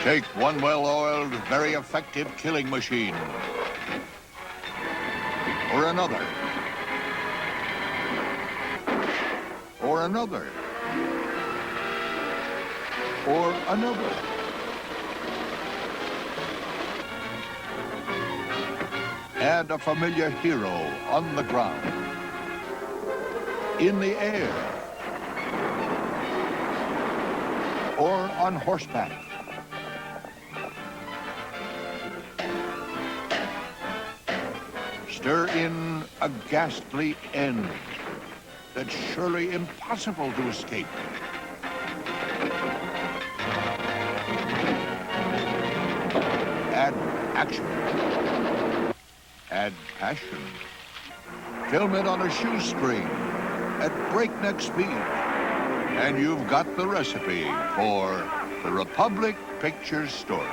Take one well-oiled, very effective killing machine. Or another. Or another. Or another. Add a familiar hero on the ground, in the air, or on horseback. Stir in a ghastly end that's surely impossible to escape. Add action. Add passion. Film it on a shoestring at breakneck speed. And you've got the recipe for the Republic Pictures story.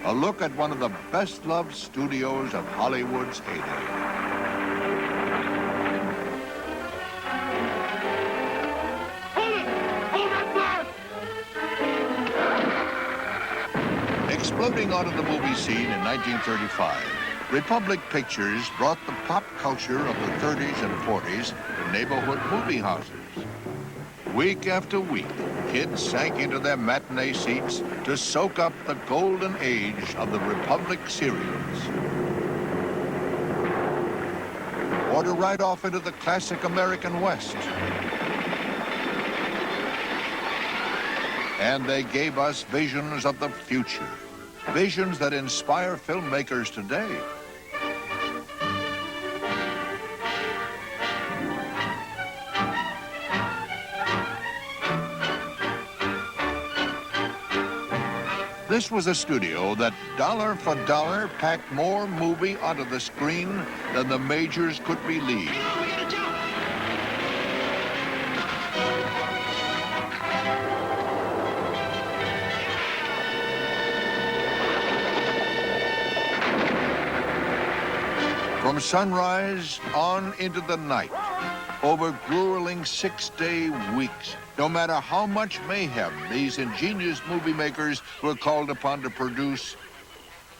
A look at one of the best-loved studios of Hollywood's heyday. Exploding onto the movie scene in 1935, Republic Pictures brought the pop culture of the 30s and 40s to neighborhood movie houses. Week after week, kids sank into their matinee seats to soak up the golden age of the Republic serials. Or to ride off into the classic American West. And they gave us visions of the future. Visions that inspire filmmakers today. This was a studio that dollar for dollar packed more movie onto the screen than the majors could believe. From sunrise on into the night, over grueling 6-day weeks, no matter how much mayhem these ingenious movie makers were called upon to produce,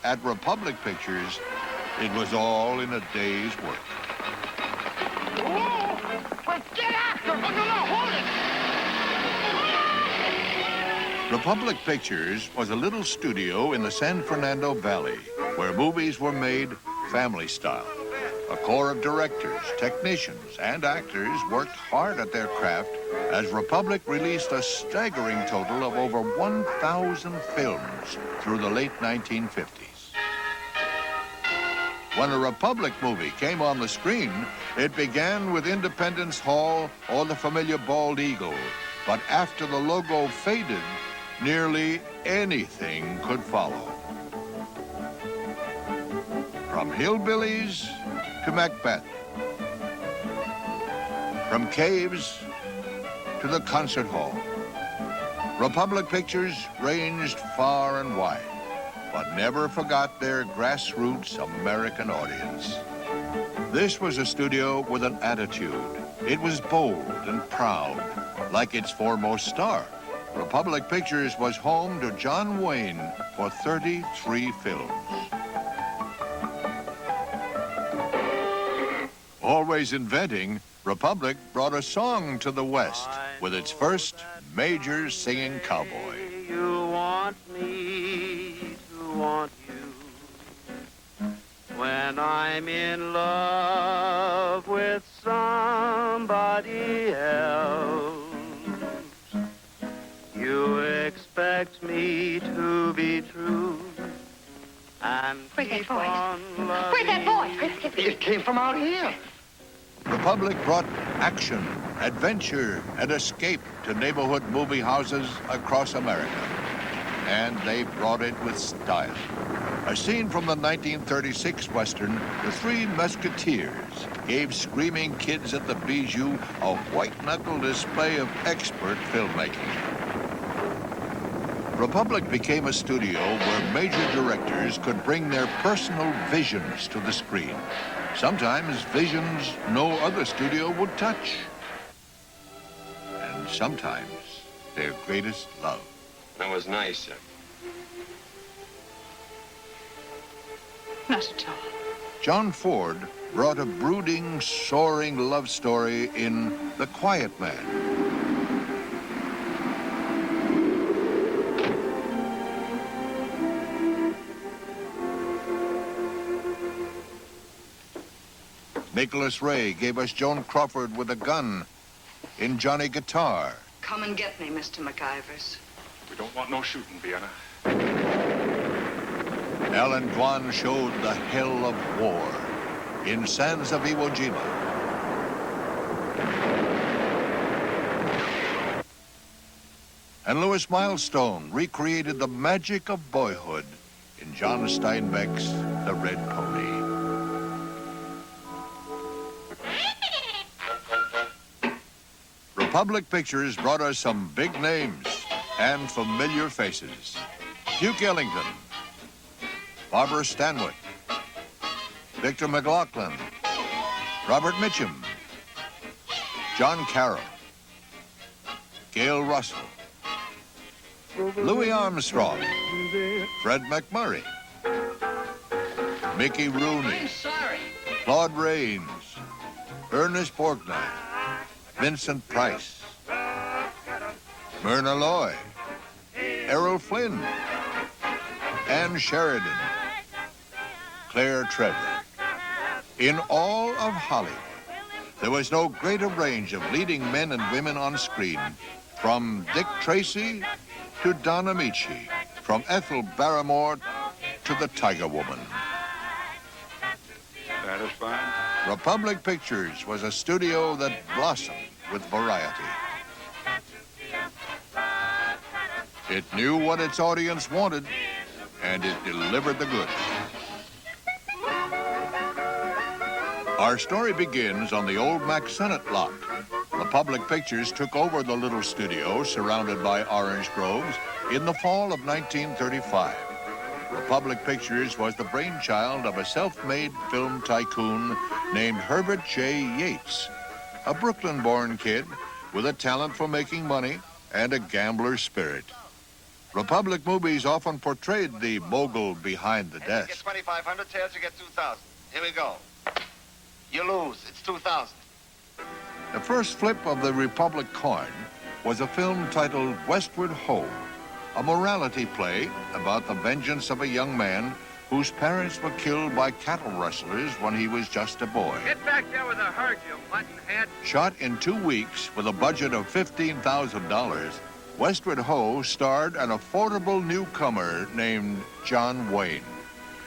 at Republic Pictures, it was all in a day's work. Whoa! Well, get after him! No, hold it! Republic Pictures was a little studio in the San Fernando Valley where movies were made family style. A corps of directors, technicians, and actors worked hard at their craft as Republic released a staggering total of over 1,000 films through the late 1950s. When a Republic movie came on the screen, it began with Independence Hall or the familiar bald eagle. But after the logo faded, nearly anything could follow. From hillbillies to Macbeth. From caves to the concert hall. Republic Pictures ranged far and wide, but never forgot their grassroots American audience. This was a studio with an attitude. It was bold and proud, like its foremost star. Republic Pictures was home to John Wayne for 33 films. Always inventing, Republic brought a song to the West with its first major singing cowboy. You want me to want you when I'm in love with somebody else. You expect me to be true and keep on loving. Where's that voice? It came from out here. Republic brought action, adventure, and escape to neighborhood movie houses across America. And they brought it with style. A scene from the 1936 Western, The Three Musketeers, gave screaming kids at the Bijou a white-knuckle display of expert filmmaking. Republic became a studio where major directors could bring their personal visions to the screen. Sometimes visions no other studio would touch. And sometimes their greatest love. That was nice. Not at all. John Ford brought a brooding, soaring love story in The Quiet Man. Nicholas Ray gave us Joan Crawford with a gun in Johnny Guitar. Come and get me, Mr. McIvers. We don't want no shooting, Vienna. Alan Dwan showed the hell of war in Sands of Iwo Jima. And Louis Milestone recreated the magic of boyhood in John Steinbeck's The Red Pony. Republic Pictures brought us some big names and familiar faces. Duke Ellington, Barbara Stanwyck, Victor McLaughlin, Robert Mitchum, John Carroll, Gail Russell, Louis Armstrong, Fred McMurray, Mickey Rooney, I'm sorry. Claude Rains, Ernest Borgnine, Vincent Price, Myrna Loy, Errol Flynn, Ann Sheridan, Claire Trevor. In all of Hollywood, there was no greater range of leading men and women on screen, from Dick Tracy to Don Amici, from Ethel Barrymore to the Tiger Woman. Satisfied? Republic Pictures was a studio that blossomed with variety. It knew what its audience wanted, and it delivered the goods. Our story begins on the old Mack Sennett lot. Republic Pictures took over the little studio surrounded by orange groves in the fall of 1935. Republic Pictures was the brainchild of a self-made film tycoon named Herbert J. Yates, a Brooklyn-born kid with a talent for making money and a gambler's spirit. Republic movies often portrayed the mogul behind the You desk. get 2,500, tails, you get 2,000. Here we go. You lose. It's 2,000. The first flip of the Republic coin was a film titled Westward Ho, a morality play about the vengeance of a young man whose parents were killed by cattle rustlers when he was just a boy. Get back there with a herd, you muttonhead. Shot in 2 weeks with a budget of $15,000, Westward Ho starred an affordable newcomer named John Wayne,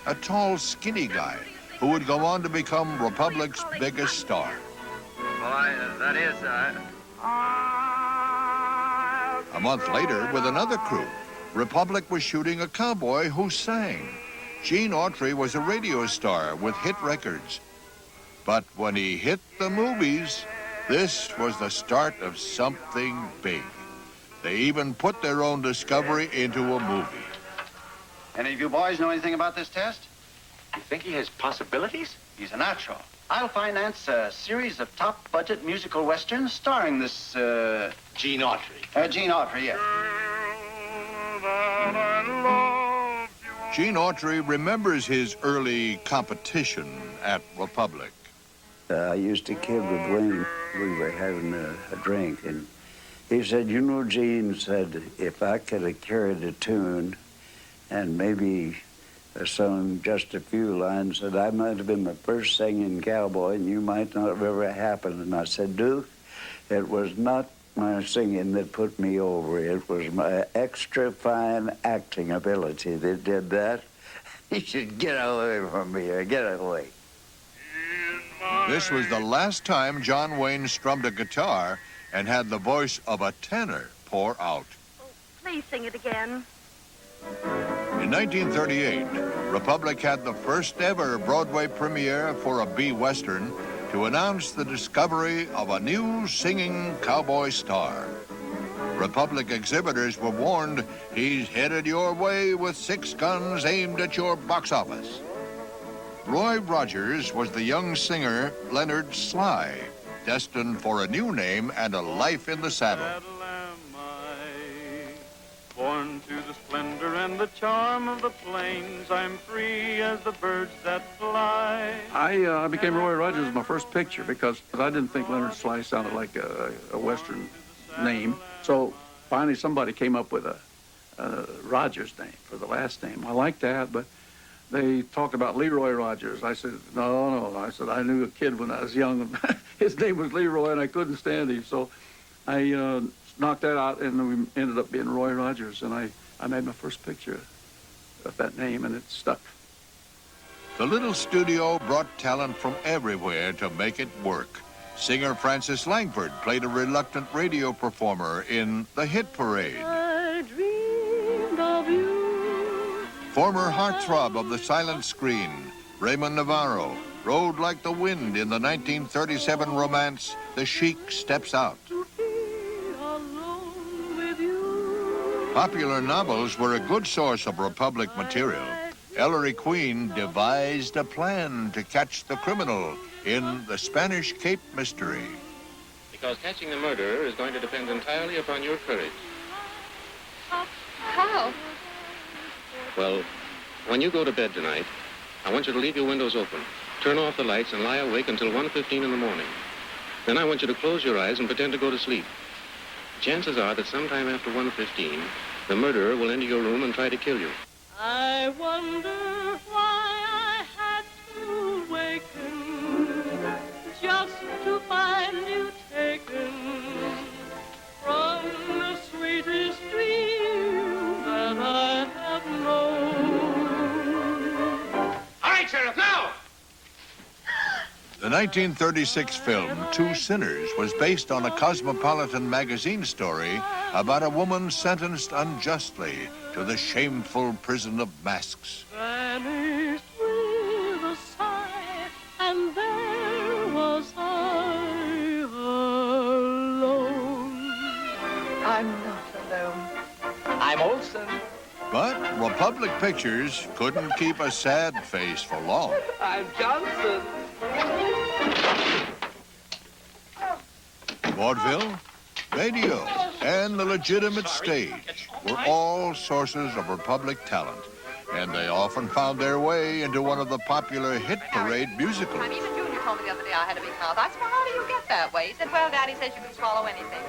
a tall, skinny guy who would go on to become Republic's biggest star. Boy, that is, A month later, with another crew, Republic was shooting a cowboy who sang. Gene Autry was a radio star with hit records. But when he hit the movies, this was the start of something big. They even put their own discovery into a movie. Any of you boys know anything about this test? You think he has possibilities? He's a natural. I'll finance a series of top-budget musical westerns starring this, Gene Autry. Gene Autry, yes. Gene Autry remembers his early competition at Republic. I used to kid with Wayne. We were having a drink, and he said, you know, Gene said, if I could have carried a tune and maybe sung just a few lines, that I might have been the first singing cowboy, and you might not have ever happened. And I said, Duke, it was not my singing that put me over. It was my extra fine acting ability that did that. You should get away from me, or get away. This was the last time John Wayne strummed a guitar and had the voice of a tenor pour out. Oh, please sing it again. In 1938, Republic had the first ever Broadway premiere for a B-Western to announce the discovery of a new singing cowboy star. Republic exhibitors were warned he's headed your way with 6 guns aimed at your box office. Roy Rogers was the young singer Leonard Sly, destined for a new name and a life in the saddle. Born to the splendor and In the charm of the plains, I'm free as the birds that fly. I became Roy Rogers my first picture because I didn't think Leonard Sly sounded like a Western name. So finally somebody came up with a Rogers name for the last name. I liked that, but they talked about Leroy Rogers. I said, no. I said, I knew a kid when I was young. His name was Leroy, and I couldn't stand him. So I knocked that out, and we ended up being Roy Rogers. And I made my first picture of that name, and it stuck. The little studio brought talent from everywhere to make it work. Singer Frances Langford played a reluctant radio performer in The Hit Parade. I dreamed of you. Former heartthrob of the silent screen, Raymond Navarro, rode like the wind in the 1937 romance The Sheik Steps Out. Popular novels were a good source of Republic material. Ellery Queen devised a plan to catch the criminal in The Spanish Cape Mystery. Because catching the murderer is going to depend entirely upon your courage. How? Well, when you go to bed tonight, I want you to leave your windows open, turn off the lights, and lie awake until 1:15 in the morning. Then I want you to close your eyes and pretend to go to sleep. Chances are that sometime after 1:15, the murderer will enter your room and try to kill you. I wonder why I had to waken just to find you taken from the sweetest dream that I have known. All right, Sheriff, now! The 1936 film Two Sinners was based on a Cosmopolitan magazine story about a woman sentenced unjustly to the shameful prison of masks. Vanished with a sigh, and there was I alone. I'm not alone. I'm Olson. But Republic Pictures couldn't keep a sad face for long. I'm Johnson. Vaudeville, radio, and the legitimate stage were all sources of Republic talent, and they often found their way into one of the popular hit parade musicals. I mean, even Junior told me the other day I had a big mouth. I said, well, how do you get that way? He said, well, Daddy says you can swallow anything.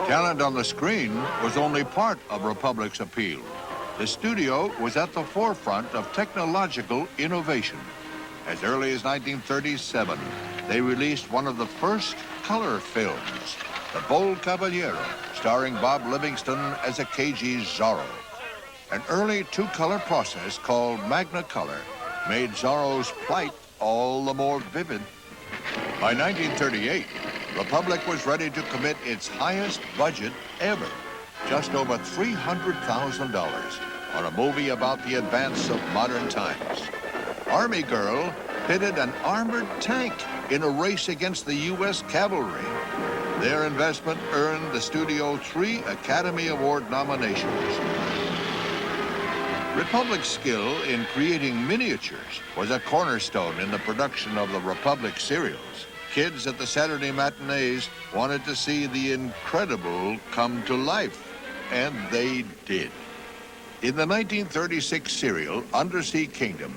Talent on the screen was only part of Republic's appeal. The studio was at the forefront of technological innovation. As early as 1937, they released one of the first color films, The Bold Caballero, starring Bob Livingston as a cagey Zorro. An early two-color process called Magnacolor made Zorro's plight all the more vivid. By 1938, Republic was ready to commit its highest budget ever, just over $300,000, on a movie about the advance of modern times. Army Girl pitted an armored tank in a race against the U.S. cavalry. Their investment earned the studio 3 Academy Award nominations. Republic's skill in creating miniatures was a cornerstone in the production of the Republic serials. Kids at the Saturday matinees wanted to see the incredible come to life, and they did. In the 1936 serial Undersea Kingdom,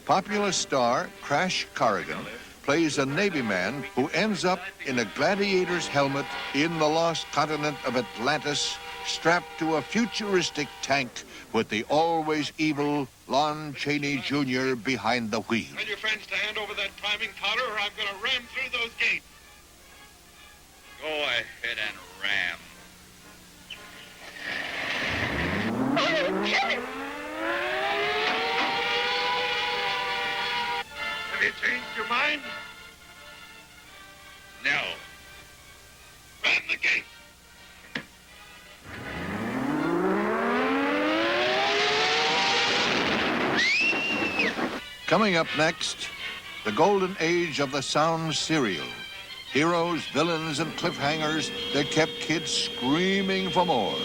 popular star Crash Corrigan plays a Navy man who ends up in a gladiator's helmet in the lost continent of Atlantis, strapped to a futuristic tank with the always evil Lon Chaney Jr. behind the wheel. Tell your friends to hand over that priming powder or I'm going to ram through those gates. Go ahead and ram. Have you changed your mind? No. Ram the gate. Coming up next, the golden age of the sound serial. Heroes, villains, and cliffhangers that kept kids screaming for more.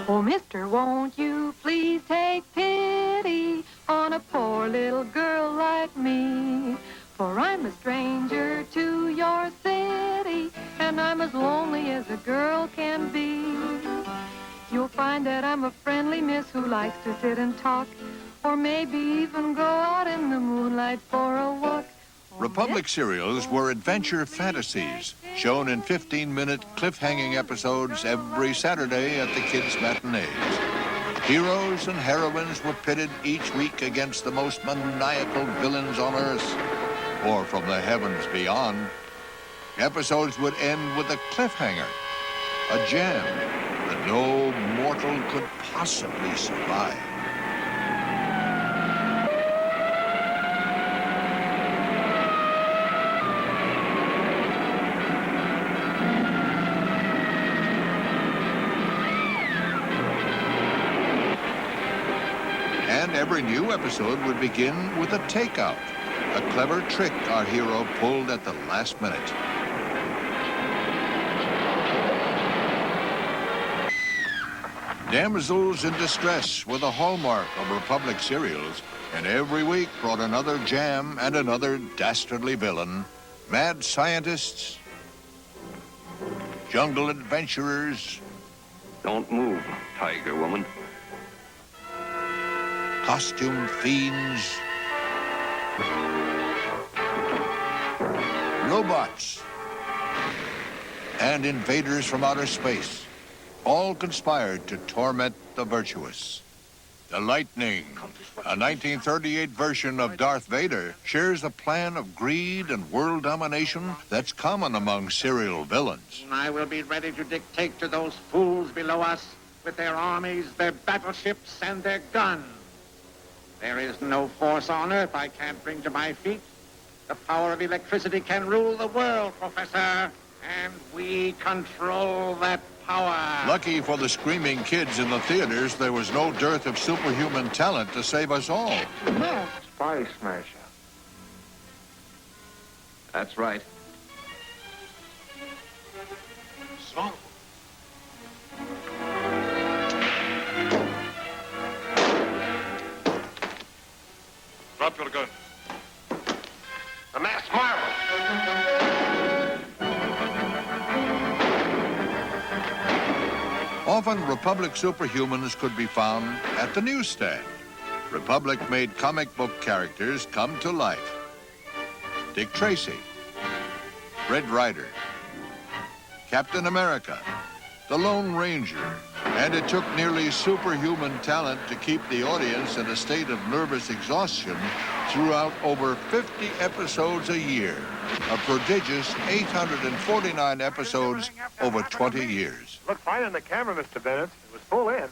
Oh, mister, won't you please take pity on a poor little girl like me? For I'm a stranger to your city, and I'm as lonely as a girl can be. You'll find that I'm a friendly miss who likes to sit and talk, or maybe even go out in the moonlight for a walk. Republic serials were adventure fantasies, shown in 15-minute cliffhanging episodes every Saturday at the kids' matinees. Heroes and heroines were pitted each week against the most maniacal villains on Earth, or from the heavens beyond. Episodes would end with a cliffhanger, a gem that no mortal could possibly survive. And every new episode would begin with a takeout, a clever trick our hero pulled at the last minute. Damsels in distress were the hallmark of Republic serials, and every week brought another jam and another dastardly villain. Mad scientists, jungle adventurers, Don't move, Tiger Woman. costume fiends, robots, and invaders from outer space, all conspired to torment the virtuous. The Lightning, a 1938 version of Darth Vader, shares a plan of greed and world domination that's common among serial villains. I will be ready to dictate to those fools below us with their armies, their battleships, and their guns. There is no force on Earth I can't bring to my feet. The power of electricity can rule the world, Professor, and we control that power. Lucky for the screaming kids in the theaters, there was no dearth of superhuman talent to save us all. Spy Smasher. That's right. So? Drop your gun. The masked marvel. Often, Republic superhumans could be found at the newsstand. Republic made comic book characters come to life. Dick Tracy, Red Ryder, Captain America, the Lone Ranger, and it took nearly superhuman talent to keep the audience in a state of nervous exhaustion throughout over 50 episodes a year, a prodigious 849 episodes over 20 years. Looked fine on the camera, Mr. Bennett. It was full in.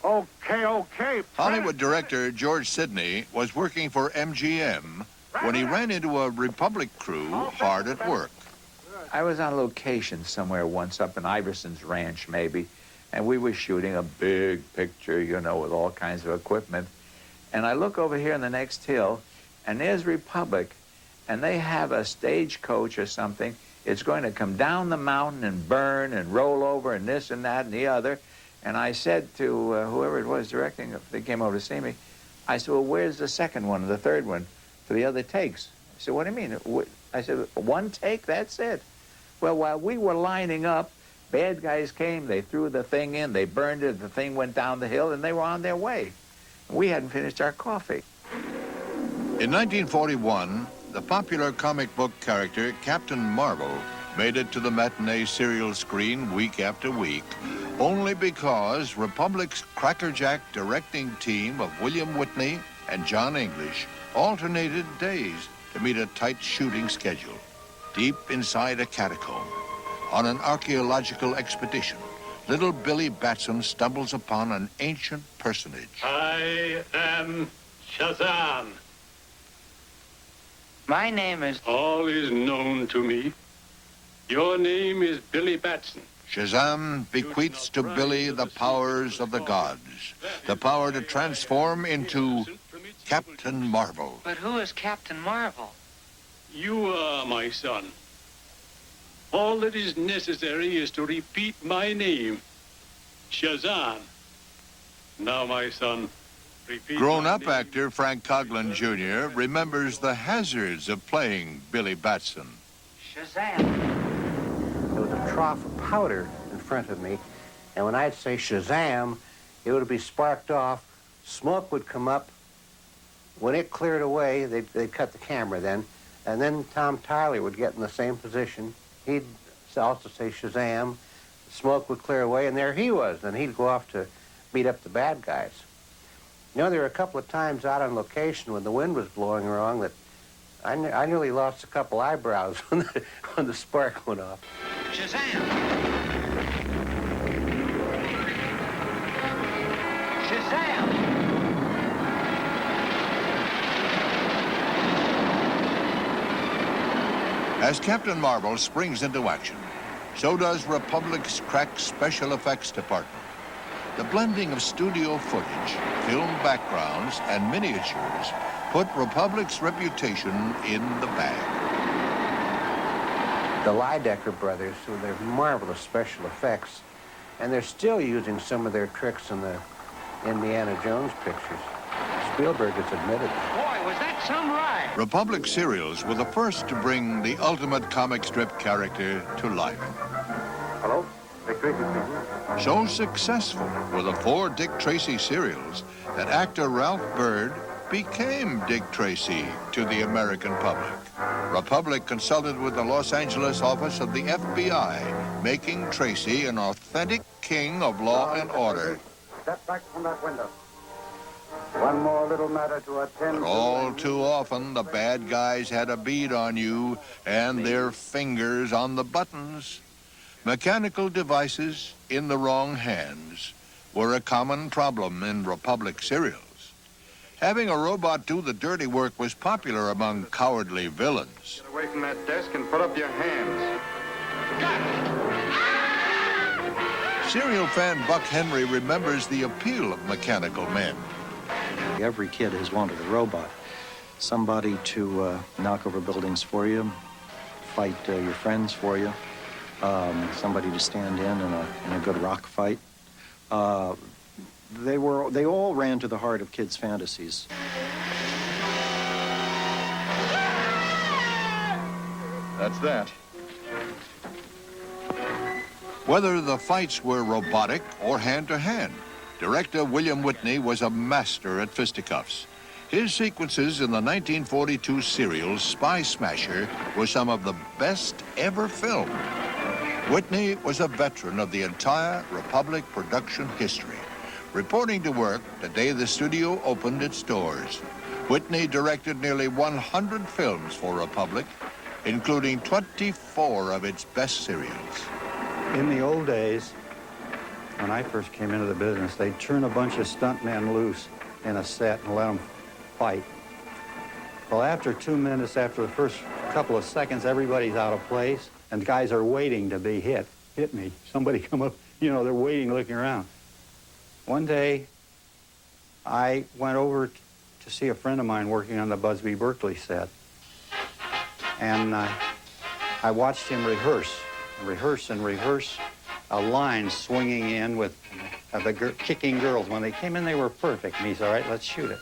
Okay. Hollywood director George Sidney was working for MGM when he ran into a Republic crew hard at work. I was on location somewhere once up in Iverson's ranch, maybe, and we were shooting a big picture, you know, with all kinds of equipment. And I look over here in the next hill, and there's Republic, and they have a stagecoach or something. It's going to come down the mountain and burn and roll over and this and that and the other. And I said to whoever it was directing, if they came over to see me, I said, well, where's the second one, the third one, for the other takes? I said, what do you mean? I said, one take, that's it. Well, while we were lining up, bad guys came, they threw the thing in, they burned it, the thing went down the hill, and they were on their way. We hadn't finished our coffee. In 1941, the popular comic book character Captain Marvel made it to the matinee serial screen week after week, only because Republic's crackerjack directing team of William Whitney and John English alternated days to meet a tight shooting schedule. Deep inside a catacomb, on an archaeological expedition, little Billy Batson stumbles upon an ancient personage. I am Shazam. My name is... All is known to me. Your name is Billy Batson. Shazam bequeaths to Billy the powers of the gods, the power to transform into Captain Marvel. But who is Captain Marvel? You are, my son. All that is necessary is to repeat my name, Shazam. Now, my son, repeat. Grown-up actor Frank Coughlin Jr. remembers the hazards of playing Billy Batson. Shazam! There was a trough of powder in front of me, and when I'd say Shazam, it would be sparked off, smoke would come up. When it cleared away, they'd cut the camera then, and then Tom Tyler would get in the same position. He'd also say Shazam, smoke would clear away, and there he was. Then he'd go off to beat up the bad guys. You know, there were a couple of times out on location when the wind was blowing wrong that I nearly lost a couple eyebrows when the spark went off. Shazam! Shazam! As Captain Marvel springs into action, so does Republic's crack special effects department. The blending of studio footage, film backgrounds, and miniatures put Republic's reputation in the bag. The Lydecker brothers, with their marvelous special effects, and they're still using some of their tricks in the Indiana Jones pictures. Spielberg has admitted it. Boy, was that some ride! Republic serials were the first to bring the ultimate comic strip character to life. Hello? Dick Tracy speaking. So successful were the 4 Dick Tracy serials that actor Ralph Byrd became Dick Tracy to the American public. Republic consulted with the Los Angeles office of the FBI, making Tracy an authentic king of law and order. Step back from that window. One more little matter to attend. But all too often, the bad guys had a bead on you and their fingers on the buttons. Mechanical devices in the wrong hands were a common problem in Republic serials. Having a robot do the dirty work was popular among cowardly villains. Get away from that desk and put up your hands. Serial fan Buck Henry remembers the appeal of mechanical men. Every kid has wanted a robot. Somebody to knock over buildings for you, fight your friends for you, somebody to stand in a good rock fight. They all ran to the heart of kids' fantasies. That's that. Whether the fights were robotic or hand-to-hand, director William Whitney was a master at fisticuffs. His sequences in the 1942 serial Spy Smasher were some of the best ever filmed. Whitney was a veteran of the entire Republic production history, reporting to work the day the studio opened its doors. Whitney directed nearly 100 films for Republic, including 24 of its best serials. In the old days, when I first came into the business, they'd turn a bunch of stuntmen loose in a set and let them fight. Well, after 2 minutes, after the first couple of seconds, everybody's out of place, and guys are waiting to be hit. Hit me. Somebody come up, you know, they're waiting, looking around. One day, I went over to see a friend of mine working on the Busby Berkeley set, and I watched him rehearse a line swinging in with the kicking girls. When they came in, they were perfect. And he's, all right, let's shoot it.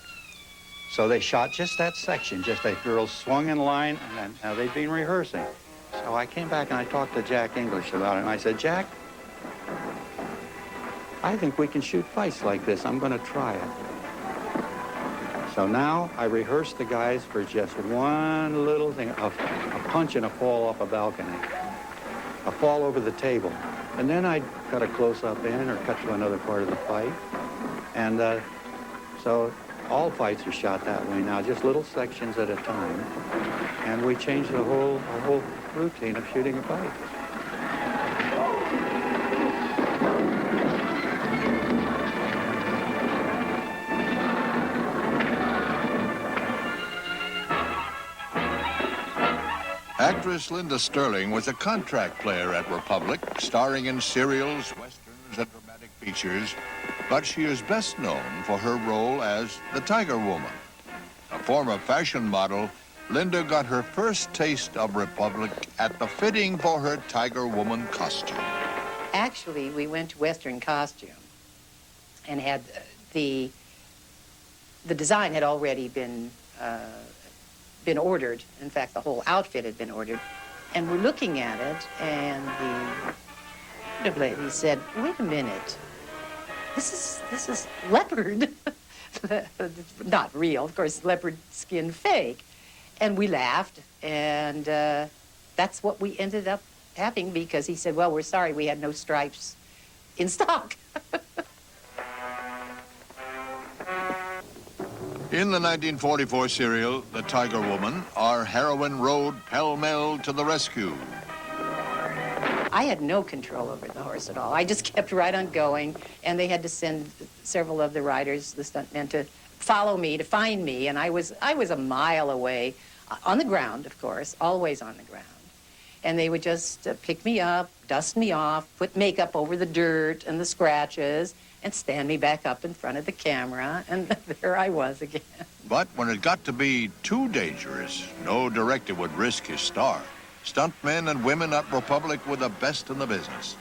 So they shot just that section, just that girls swung in line, and now they'd been rehearsing. So I came back and I talked to Jack English about it, and I said, Jack, I think we can shoot fights like this. I'm going to try it. So now I rehearsed the guys for just one little thing, a punch and a fall off a balcony, a fall over the table. And then I'd cut a close-up in or cut to another part of the fight. And so all fights are shot that way now, just little sections at a time. And we changed the whole routine of shooting a fight. Actress Linda Sttirling was a contract player at Republic, starring in serials, westerns, and dramatic features, but she is best known for her role as the Tiger Woman. A former fashion model, Linda got her first taste of Republic at the fitting for her Tiger Woman costume. Actually, we went to Western Costume and had the design had already been ordered. In fact, the whole outfit had been ordered. And we're looking at it, and the lady said, "Wait a minute, this is leopard." Not real, of course, leopard skin fake. And we laughed, and that's what we ended up having, because he said, "Well, we're sorry, we had no stripes in stock." In the 1944 serial, The Tiger Woman, our heroine rode pell-mell to the rescue. I had no control over the horse at all. I just kept right on going, and they had to send several of the riders, the stuntmen, to follow me, to find me, and I was a mile away, on the ground, of course, always on the ground. And they would just pick me up, dust me off, put makeup over the dirt and the scratches, and stand me back up in front of the camera, and there I was again. But when it got to be too dangerous, no director would risk his star. Stuntmen and women at Republic were the best in the business.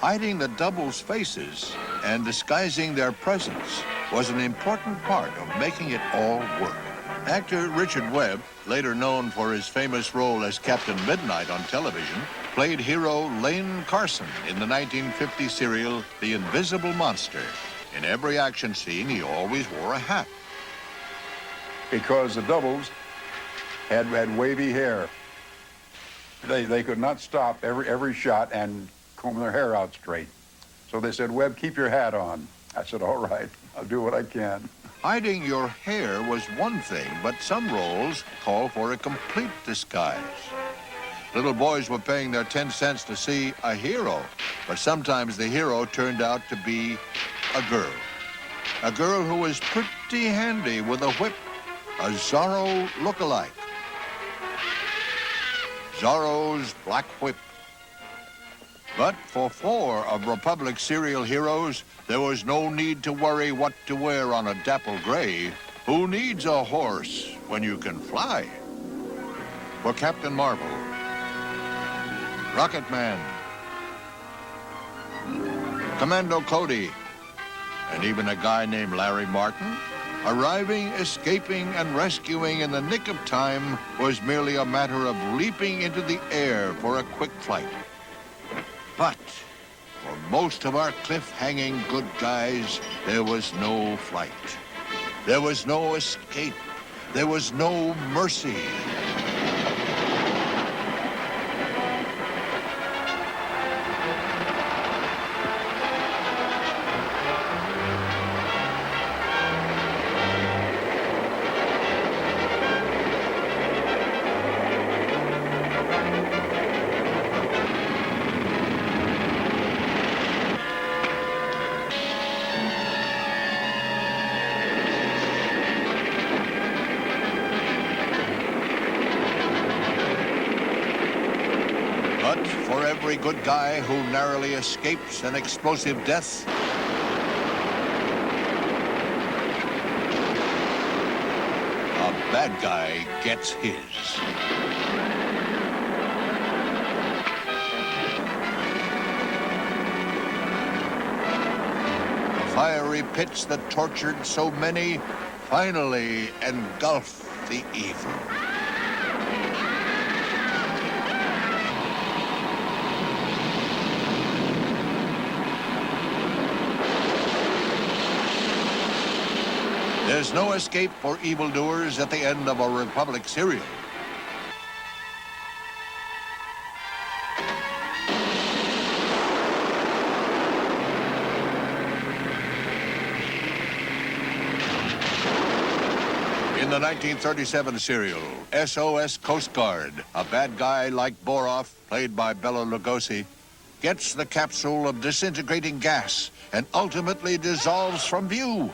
Hiding the doubles' faces and disguising their presence was an important part of making it all work. Actor Richard Webb, later known for his famous role as Captain Midnight on television, played hero Lane Carson in the 1950 serial The Invisible Monster. In every action scene, he always wore a hat. Because the doubles had wavy hair. They could not stop every shot and comb their hair out straight. So they said, "Webb, keep your hat on." I said, "All right, I'll do what I can." Hiding your hair was one thing, but some roles call for a complete disguise. Little boys were paying their 10 cents to see a hero, but sometimes the hero turned out to be a girl. A girl who was pretty handy with a whip, a Zorro look-alike. Zorro's Black Whip. But for 4 of Republic's serial heroes, there was no need to worry what to wear on a dapple gray. Who needs a horse when you can fly? For Captain Marvel, Rocket Man, Commando Cody, and even a guy named Larry Martin, arriving, escaping, and rescuing in the nick of time was merely a matter of leaping into the air for a quick flight. But for most of our cliff-hanging good guys, there was no flight. There was no escape. There was no mercy. For every good guy who narrowly escapes an explosive death, a bad guy gets his. The fiery pits that tortured so many finally engulf the evil. There's no escape for evildoers at the end of a Republic serial. In the 1937 serial, SOS Coast Guard, a bad guy like Boroff, played by Bela Lugosi, gets the capsule of disintegrating gas and ultimately dissolves from view.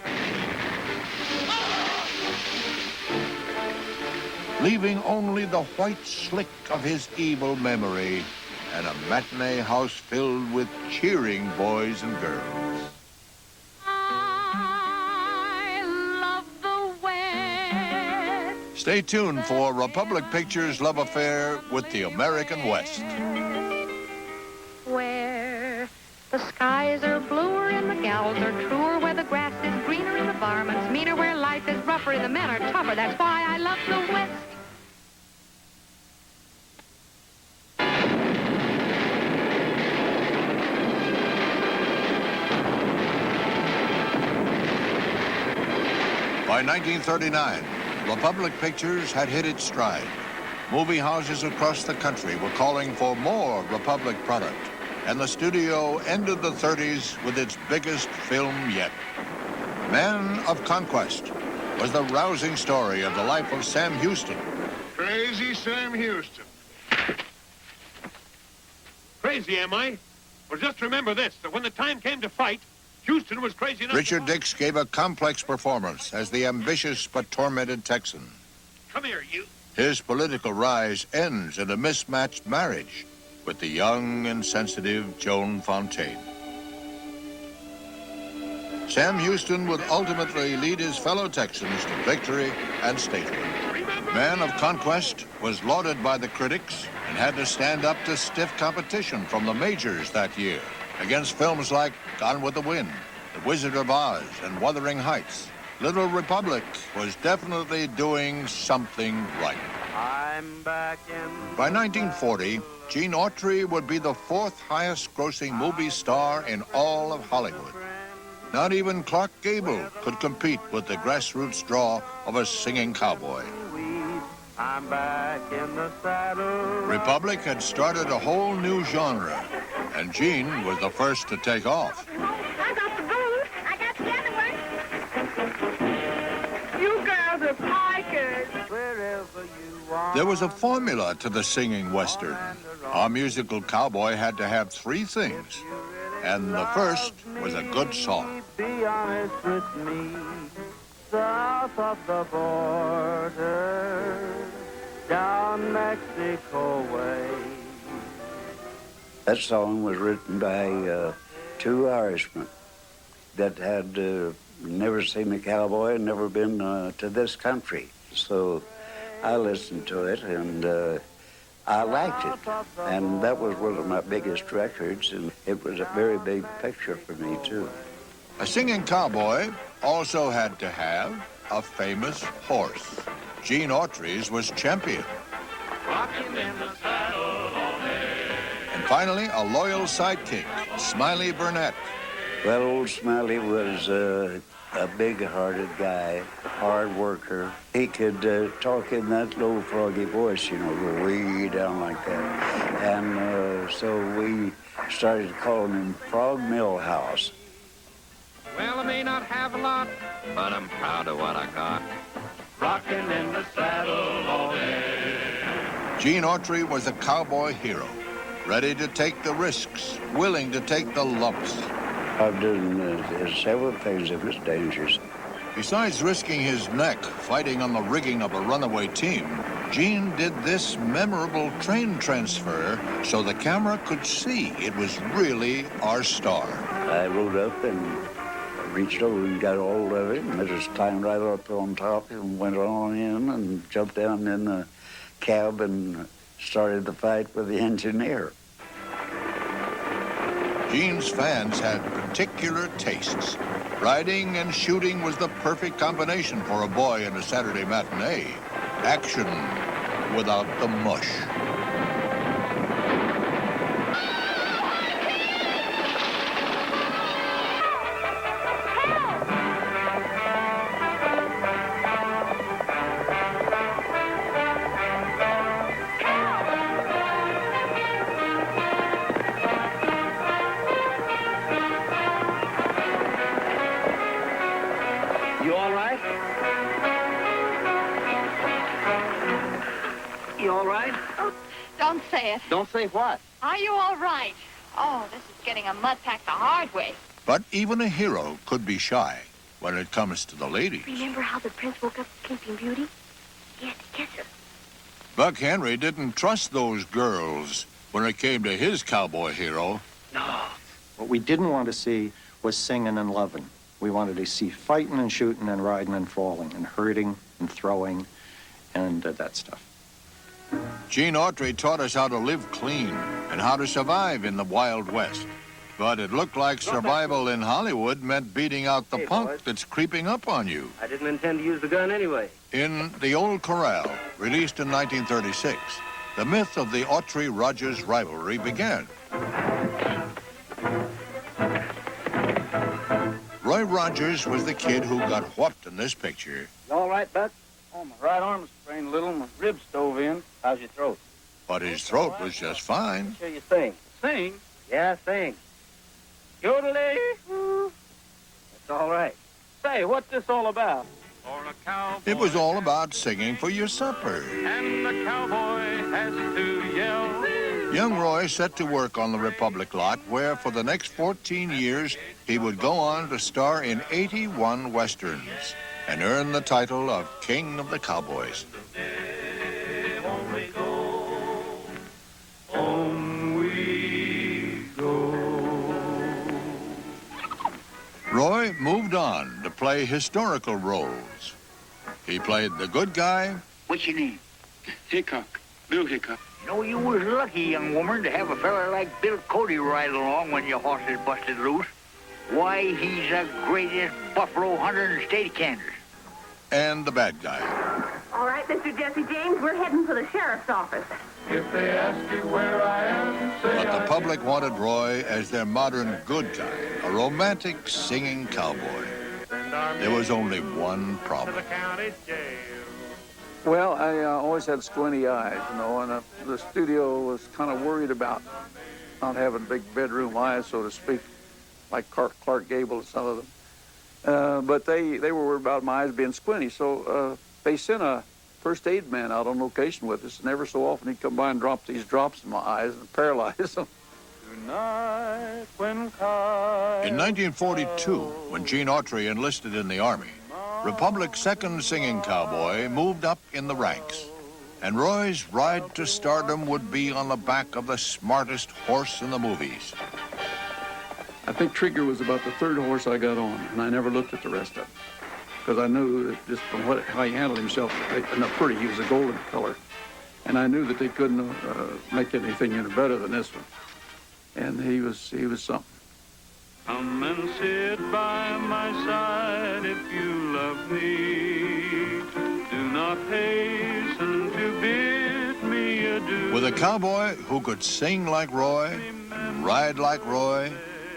leaving only the white slick of his evil memory and a matinee house filled with cheering boys and girls. I love the West. Stay tuned for Republic Pictures' love affair with the American West. Where the skies are bluer and the gals are truer, where the grass is greener and the varmints meaner, where life is rougher and the men are tougher. That's why I love the West. By 1939, Republic Pictures had hit its stride. Movie houses across the country were calling for more Republic product, and the studio ended the 30s with its biggest film yet. Man of Conquest was the rousing story of the life of Sam Houston. Crazy Sam Houston. Crazy, am I? Well, just remember this, that when the time came to fight, Houston was crazy enough. Richard Dix gave a complex performance as the ambitious but tormented Texan. Come here, you. His political rise ends in a mismatched marriage with the young and sensitive Joan Fontaine. Sam Houston would ultimately lead his fellow Texans to victory and statehood. Man of Conquest was lauded by the critics and had to stand up to stiff competition from the majors that year against films like Gone with the Wind, The Wizard of Oz, and Wuthering Heights. Little Republic was definitely doing something right. I'm back in. By 1940, Gene Autry would be the fourth highest-grossing movie star in all of Hollywood. Not even Clark Gable could compete with the grassroots draw of a singing cowboy. I'm back in the saddle. Republic had started a whole new genre, and Gene was the first to take off. I got the booze. I got the other one. You girls are pikers. Wherever you are. There was a formula to the singing Western. Our musical cowboy had to have three things, and the first was a good song. Be honest with me. South of the border, down Mexico way. That song was written by two Irishmen that had never seen a cowboy and never been to this country. So I listened to it and I liked it. And that was one of my biggest records, and it was a very big picture for me, too. A singing cowboy also had to have a famous horse. Gene Autry's was Champion. And finally, a loyal sidekick, Smiley Burnett. Well, old Smiley was a big-hearted guy, hard worker. He could talk in that low, froggy voice, you know, go way down like that. And so we started calling him Frog Millhouse. Well, I may not have a lot, but I'm proud of what I got. Rocking in the saddle all day. Gene Autry was a cowboy hero, ready to take the risks, willing to take the lumps. I've done several things that was dangerous. Besides risking his neck fighting on the rigging of a runaway team, Gene did this memorable train transfer so the camera could see it was really our star. I rode up and reached over and got hold of it, and I just climbed right up on top and went on in and jumped down in the cab and started the fight with the engineer. Gene's fans had particular tastes. Riding and shooting was the perfect combination for a boy in a Saturday matinee. Action without the mush. You all right? You all right? Oh, don't say it. Don't say what? Are you all right? Oh, this is getting a mud pack the hard way. But even a hero could be shy when it comes to the ladies. Remember how the prince woke up Sleeping Beauty? He had to kiss her. Buck Henry didn't trust those girls when it came to his cowboy hero. No. What we didn't want to see was singing and loving. We wanted to see fighting and shooting and riding and falling and hurting and throwing and that stuff. Gene Autry taught us how to live clean and how to survive in the Wild West. But it looked like survival in Hollywood meant beating out the punk that's creeping up on you. I didn't intend to use the gun anyway. In The Old Corral, released in 1936, the myth of the Autry-Rogers rivalry began. Roy Rogers was the kid who got whopped in this picture. You all right, Buck? Oh, my right arm's sprained a little, my ribs stove in. How's your throat? But his throat was just fine. Sure you sing. Sing? Yeah, sing. Yodeling. That's all right. Say, what's this all about? It was all about singing for your supper. And the cowboy has to yell. Young Roy set to work on the Republic lot, where for the next 14 years, he would go on to star in 81 westerns and earn the title of King of the Cowboys. Roy moved on to play historical roles. He played the good guy. What's your name? Hickok. Bill Hickok. You know, you was lucky, young woman, to have a fella like Bill Cody ride along when your horses busted loose. Why, he's the greatest buffalo hunter in the state of Kansas. And the bad guy. All right, Mr. Jesse James, we're heading for the sheriff's office. If they ask you where I am, say But the public wanted Roy as their modern good guy, a romantic singing cowboy. There was only one problem. Well, I always had squinty eyes, you know, and the studio was kind of worried about not having big bedroom eyes, so to speak, like Clark Gable and some of them. But they were worried about my eyes being squinty, so they sent a first aid man out on location with us, and every so often he'd come by and drop these drops in my eyes and paralyze them. Tonight when In 1942, when Gene Autry enlisted in the Army, Republic's second singing cowboy moved up in the ranks. And Roy's ride to stardom would be on the back of the smartest horse in the movies. I think Trigger was about the third horse I got on, and I never looked at the rest of them, because I knew that just from how he handled himself, he was a golden color, and I knew that they couldn't make anything any better than this one. And he was something. come and sit by my side if you love me. Do not hasten to bid me adieu. With a cowboy who could sing like Roy and ride like Roy,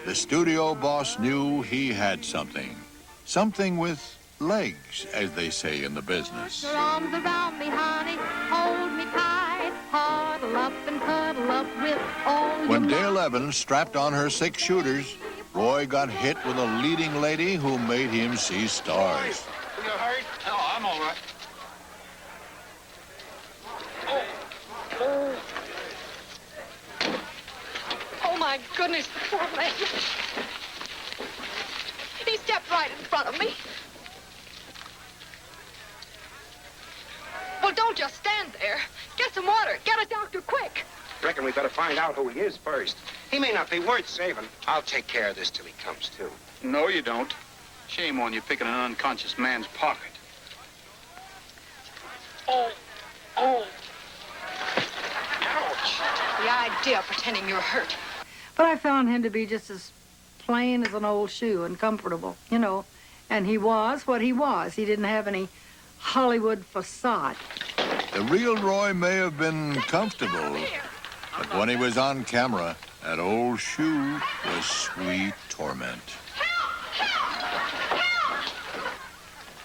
the studio boss knew he had something. Something with legs, as they say in the business. Your arms around me, honey, hold me tight, huddle up and cuddle up with all When your Dale Evans strapped on her 6 shooters, Roy got hit with a leading lady who made him see stars. You hurt? No, I'm all right. Oh, my goodness, the poor man. He stepped right in front of me. Well, don't just stand there. Get some water. Get a doctor quick. Reckon we better find out who he is first. He may not be worth saving. I'll take care of this till he comes to. No, you don't. Shame on you picking an unconscious man's pocket. Oh. The idea of pretending you're hurt. But I found him to be just as plain as an old shoe and comfortable, you know. And he was what he was. He didn't have any Hollywood facade. The real Roy may have been comfortable, but when he was on camera, that old shoe was sweet torment.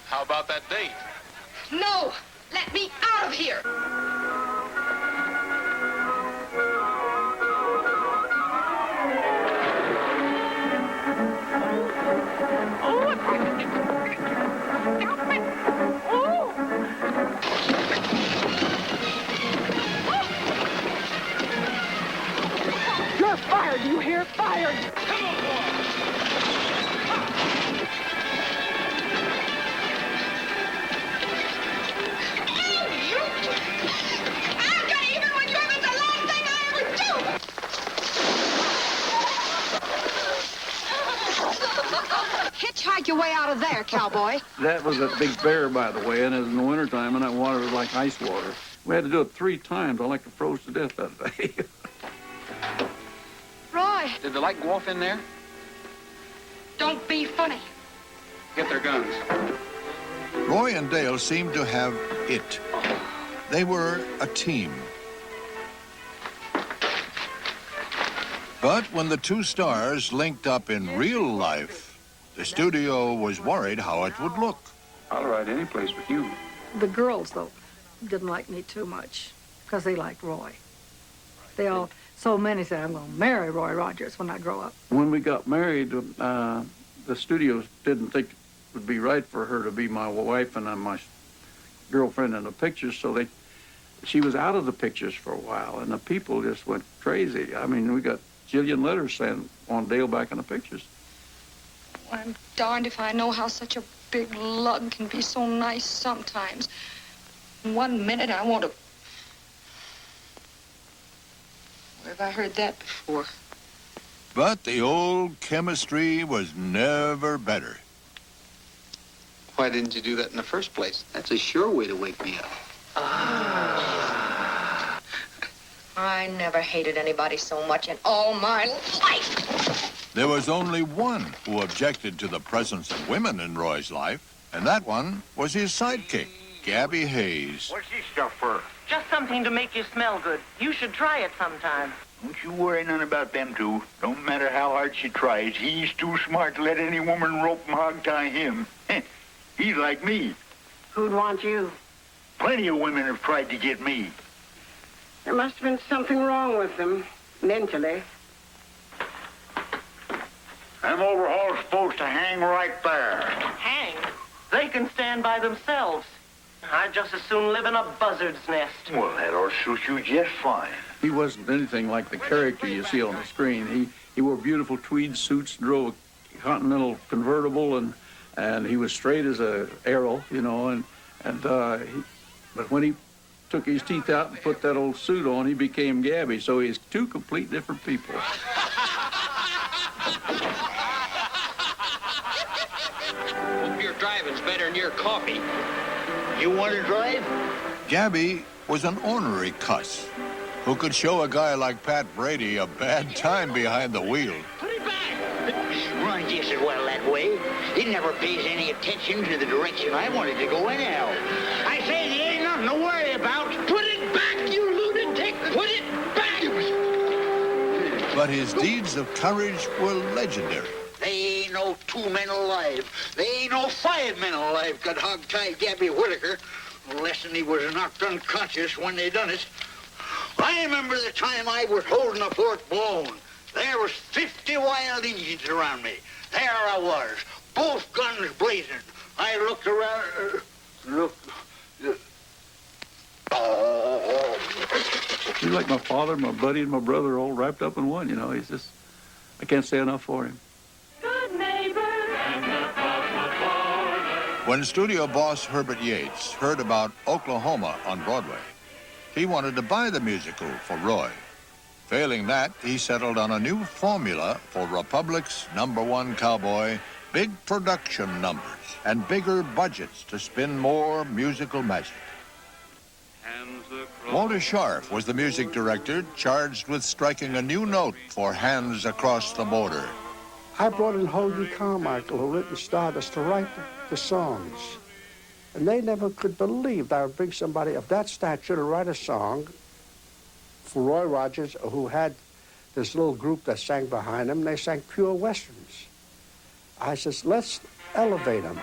How about that date? No! Let me out of here! You're fired, you hear? Fired! Come on, boy! way out of there, cowboy. That was a big bear, by the way, and it was in the wintertime, and that water was like ice water. We had to do it 3 times. I like to froze to death that day. Roy, Did the light go off in there? don't be funny. Get their guns. Roy and Dale seemed to have it. They were a team. But when the two stars linked up in real life, the studio was worried how it would look. I'll ride any place with you. The girls, though, didn't like me too much because they liked Roy. They all, so many said, I'm going to marry Roy Rogers when I grow up. When we got married, the studios didn't think it would be right for her to be my wife and my girlfriend in the pictures, so she was out of the pictures for a while, and the people just went crazy. I mean, we got a jillion letters saying, "Want Dale back in the pictures." I'm darned if I know how such a big lug can be so nice sometimes. One minute I want to... Where have I heard that before? But the old chemistry was never better. Why didn't you do that in the first place? That's a sure way to wake me up. I never hated anybody so much in all my life. There was only one who objected to the presence of women in Roy's life, and that one was his sidekick, Gabby Hayes. What's this stuff for? Just something to make you smell good. You should try it sometime. Don't you worry none about them two. Don't matter how hard she tries. He's too smart to let any woman rope and hog tie him. He's like me. Who'd want you? Plenty of women have tried to get me. There must have been something wrong with them, mentally. Them overalls supposed to hang right there. Hang? They can stand by themselves. I'd just as soon live in a buzzard's nest. Well, that'll suit you just fine. He wasn't anything like the character you see on the screen. He wore beautiful tweed suits, drove a Continental convertible, and he was straight as a arrow, you know, but when he took his teeth out and put that old suit on, he became Gabby, so he's 2 complete different people. Hope your driving's better than your coffee. You want to drive? Gabby was an ornery cuss who could show a guy like Pat Brady a bad time behind the wheel. Runs just as well that way. He never pays any attention to the direction I wanted to go anyhow. I say there ain't nothing to worry about. Put it back, you lunatic! Put it back! But his deeds of courage were legendary. They ain't no 2 men alive. They ain't no 5 men alive could hog-tie Gabby Whittaker, unless he was knocked unconscious when they done it. I remember the time I was holding the fort blown. There was 50 wild Indians around me. There I was, both guns blazing. I looked around, He's like my father, my buddy, and my brother all wrapped up in one, you know. He's just, I can't say enough for him. Good neighbor. When studio boss Herbert Yates heard about Oklahoma on Broadway, he wanted to buy the musical for Roy. Failing that, he settled on a new formula for Republic's #1 cowboy, big production numbers and bigger budgets to spin more musical magic. Walter Scharf was the music director charged with striking a new note for Hands Across the Border. I brought in Hoagie Carmichael, who written Stardust, to write the songs. And they never could believe that I would bring somebody of that stature to write a song for Roy Rogers, who had this little group that sang behind him, and they sang pure westerns. I says, let's elevate them.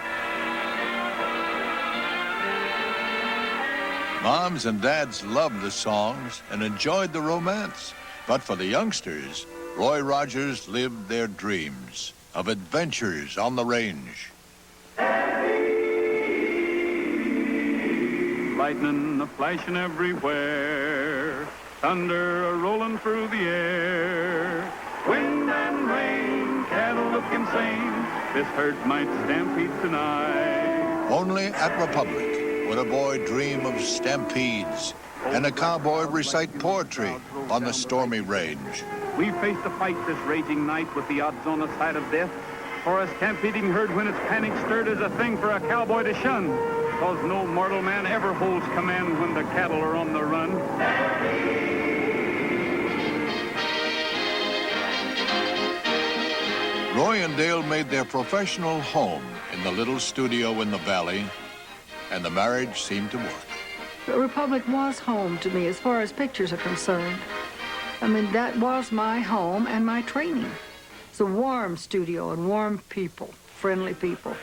Moms and dads loved the songs and enjoyed the romance. But for the youngsters, Roy Rogers lived their dreams of adventures on the range. Lightning a-flashing everywhere, thunder a-rolling through the air, wind and rain, cattle look insane, this herd might stampede tonight. Only at Republic would a boy dream of stampedes and a cowboy recite poetry on the stormy range. We face the fight this raging night with the odds on the side of death. For a stampeding herd when its panic stirred is a thing for a cowboy to shun. Cause no mortal man ever holds command when the cattle are on the run. Roy and Dale made their professional home in the little studio in the valley, and the marriage seemed to work. The Republic was home to me as far as pictures are concerned. I mean, that was my home and my training. It's a warm studio and warm people, friendly people.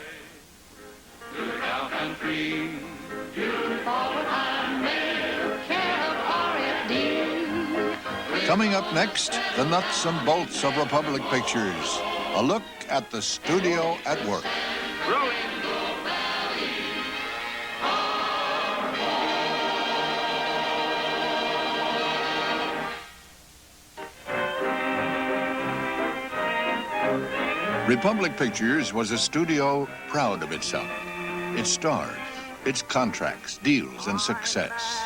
Coming up next, the nuts and bolts of Republic Pictures. A look at the studio at work. Republic Pictures was a studio proud of itself. Its stars, its contracts, deals, and success.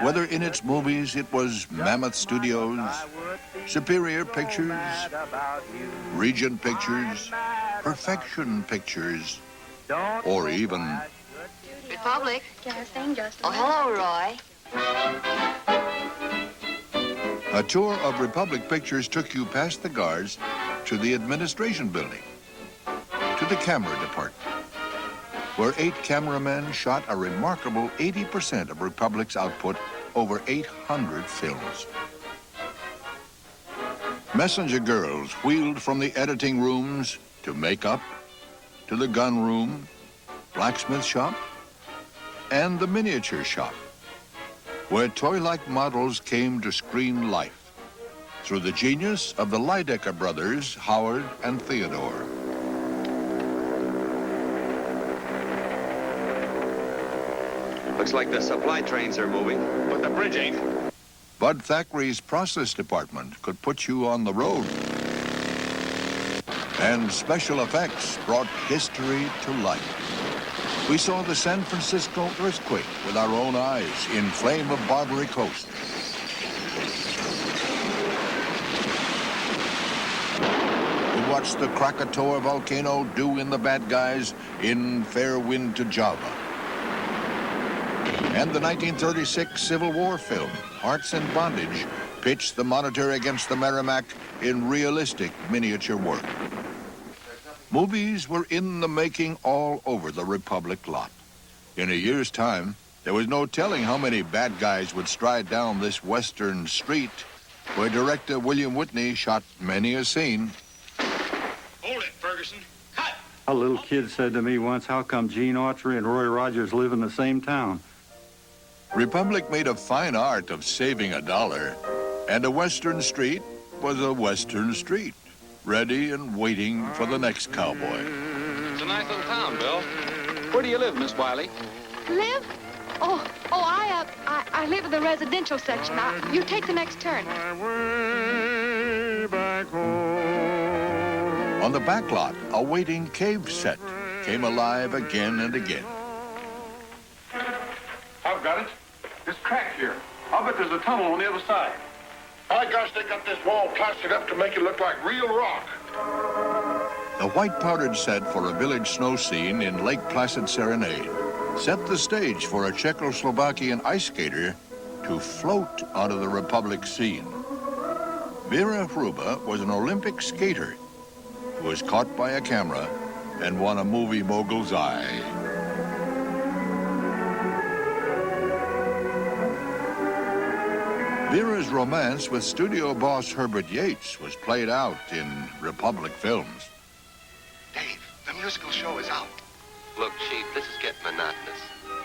Whether in its movies it was Mammoth Studios, Superior Pictures, Regent Pictures, Perfection Pictures, or even Republic. Oh, hello, Roy. a tour of Republic Pictures took you past the guards to the administration building, to the camera department, where 8 cameramen shot a remarkable 80% of Republic's output, over 800 films. Messenger girls wheeled from the editing rooms to makeup, to the gun room, blacksmith shop, and the miniature shop, where toy-like models came to screen life through the genius of the Lydecker brothers, Howard and Theodore. Looks like the supply trains are moving, but the bridge ain't. Bud Thackeray's process department could put you on the road. And special effects brought history to life. We saw the San Francisco earthquake with our own eyes in Flame of Barbary Coast. We watched the Krakatoa volcano do in the bad guys in Fair Wind to Java. And the 1936 Civil War film, Hearts in Bondage, pitched the Monitor against the Merrimack in realistic miniature work. Movies were in the making all over the Republic lot. In a year's time, there was no telling how many bad guys would stride down this western street where director William Whitney shot many a scene. Hold it, Ferguson. Cut! A little kid said to me once, how come Gene Autry and Roy Rogers live in the same town? Republic made a fine art of saving a dollar, and a western street was a western street, ready and waiting for the next cowboy. It's a nice little town, Bill. Where do you live, Miss Wiley? Live? I live in the residential section. You take the next turn. On the back lot, a waiting cave set came alive again and again. I've got it. It's cracked here. I'll bet there's a tunnel on the other side. By gosh, they got this wall plastered up to make it look like real rock. The white powdered set for a village snow scene in Lake Placid Serenade set the stage for a Czechoslovakian ice skater to float out of the Republic scene. Vera Hruba was an Olympic skater who was caught by a camera and won a movie mogul's eye. Vera's romance with studio boss Herbert Yates was played out in Republic films. Dave, the musical show is out. Look, Chief, this is getting monotonous.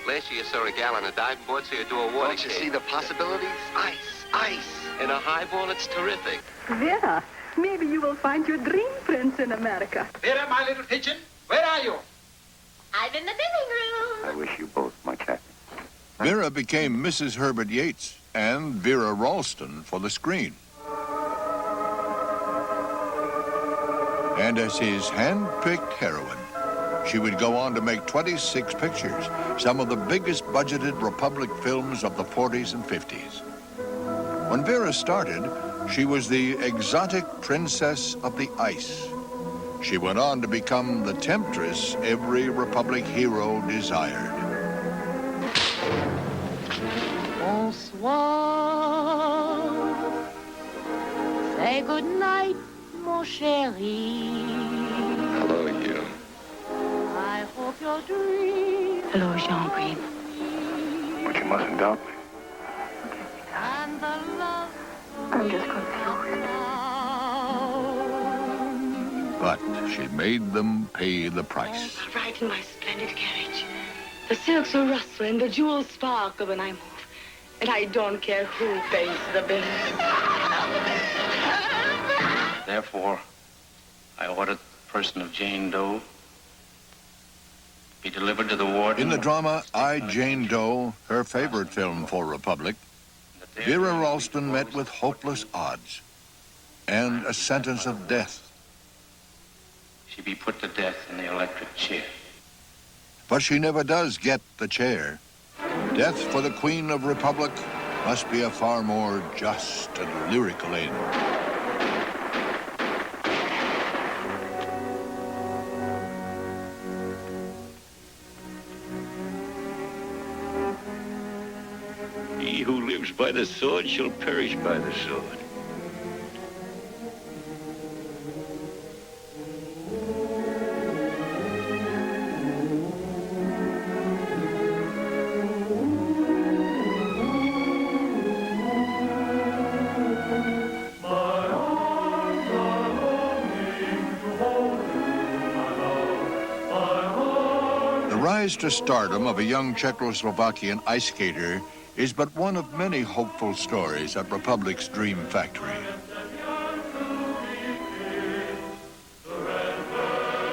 Last year you saw a gal on a diving board, so you do a water Don't you see the possibilities? Ice, ice. In a highball, it's terrific. Vera, maybe you will find your dream prince in America. Vera, my little pigeon, where are you? I'm in the living room. I wish you both much happiness. Vera became Mrs. Herbert Yates and Vera Ralston for the screen. And as his hand-picked heroine, she would go on to make 26 pictures, some of the biggest budgeted Republic films of the 40s and 50s. When Vera started, She was the exotic princess of the ice. She went on to become the temptress every Republic hero desired. Bonsoir. Say good night, mon chéri. Hello, you. I hope your dream. Hello, Jean-Green. But you mustn't doubt me. And the love. I'm just confused. But she made them pay the price. I'll ride in my splendid carriage. The silks will rustle and the jewels sparkle when I move. And I don't care who pays the bill. Therefore, I ordered the person of Jane Doe be delivered to the warden. In the drama I, Jane Doe, her favorite film for Republic, Vera Ralston met with hopeless odds and a sentence of death. She be put to death in the electric chair. But she never does get the chair. Death for the Queen of Republic must be a far more just and lyrical end. He who lives by the sword shall perish by the sword. The rise to stardom of a young Czechoslovakian ice skater is but one of many hopeful stories at Republic's Dream Factory.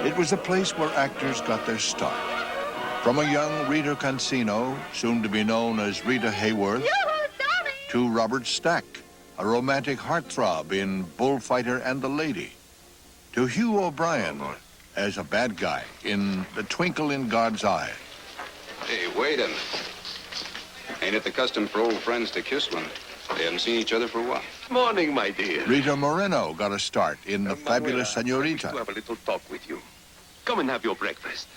It was the place where actors got their start. From a young Rita Cancino, soon to be known as Rita Hayworth, to Robert Stack, a romantic heartthrob in Bullfighter and the Lady, to Hugh O'Brien as a bad guy in The Twinkle in God's Eye. Hey, wait a minute. Ain't it the custom for old friends to kiss when they haven't seen each other for a while? Morning, my dear. Rita Moreno got a start in The Fabulous Senorita. To have a little talk with you. Come and have your breakfast.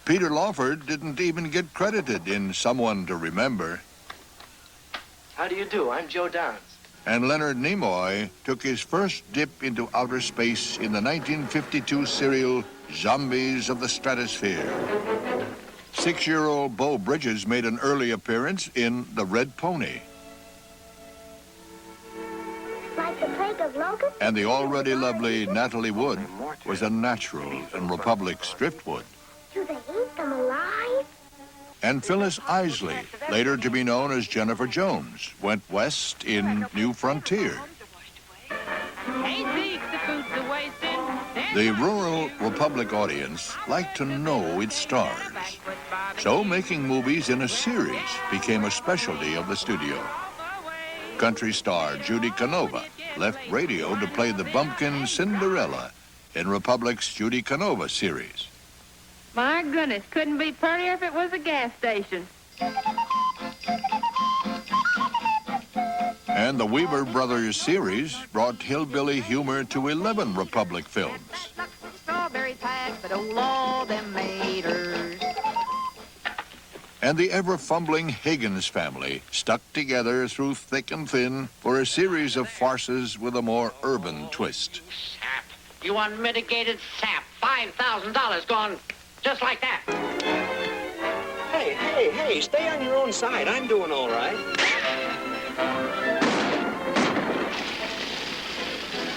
Peter Lawford didn't even get credited in Someone to Remember. How do you do? I'm Joe Downs. And Leonard Nimoy took his first dip into outer space in the 1952 serial Zombies of the Stratosphere. 6-year-old Beau Bridges made an early appearance in The Red Pony. Like the plague of locusts? And the already lovely Natalie Wood was a natural in Republic's Driftwood. Do they eat them alive? And Phyllis Isley, later to be known as Jennifer Jones, went west in New Frontier. The rural Republic audience liked to know its stars. So making movies in a series became a specialty of the studio. Country star Judy Canova left radio to play the bumpkin Cinderella in Republic's Judy Canova series. My goodness, couldn't be prettier if it was a gas station. And the Weaver Brothers series brought hillbilly humor to 11 Republic films. Strawberry patch, but oh Lord, them maters. And the ever-fumbling Higgins family stuck together through thick and thin for a series of farces with a more urban twist. Sap. You unmitigated sap. $5,000 gone just like that. Hey, stay on your own side. I'm doing all right.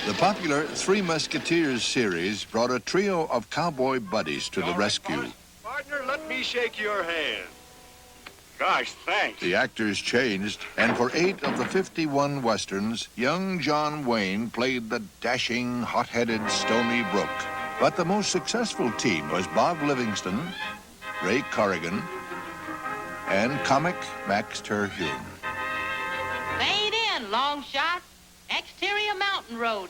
The popular Three Musketeers series brought a trio of cowboy buddies to the rescue. Partner, let me shake your hand. Gosh, thanks. The actors changed, and for 8 of the 51 westerns, young John Wayne played the dashing, hot-headed Stony Brook. But the most successful team was Bob Livingston, Ray Corrigan, and comic Max Terhune. Fade in, long shot. Exterior Mountain Road.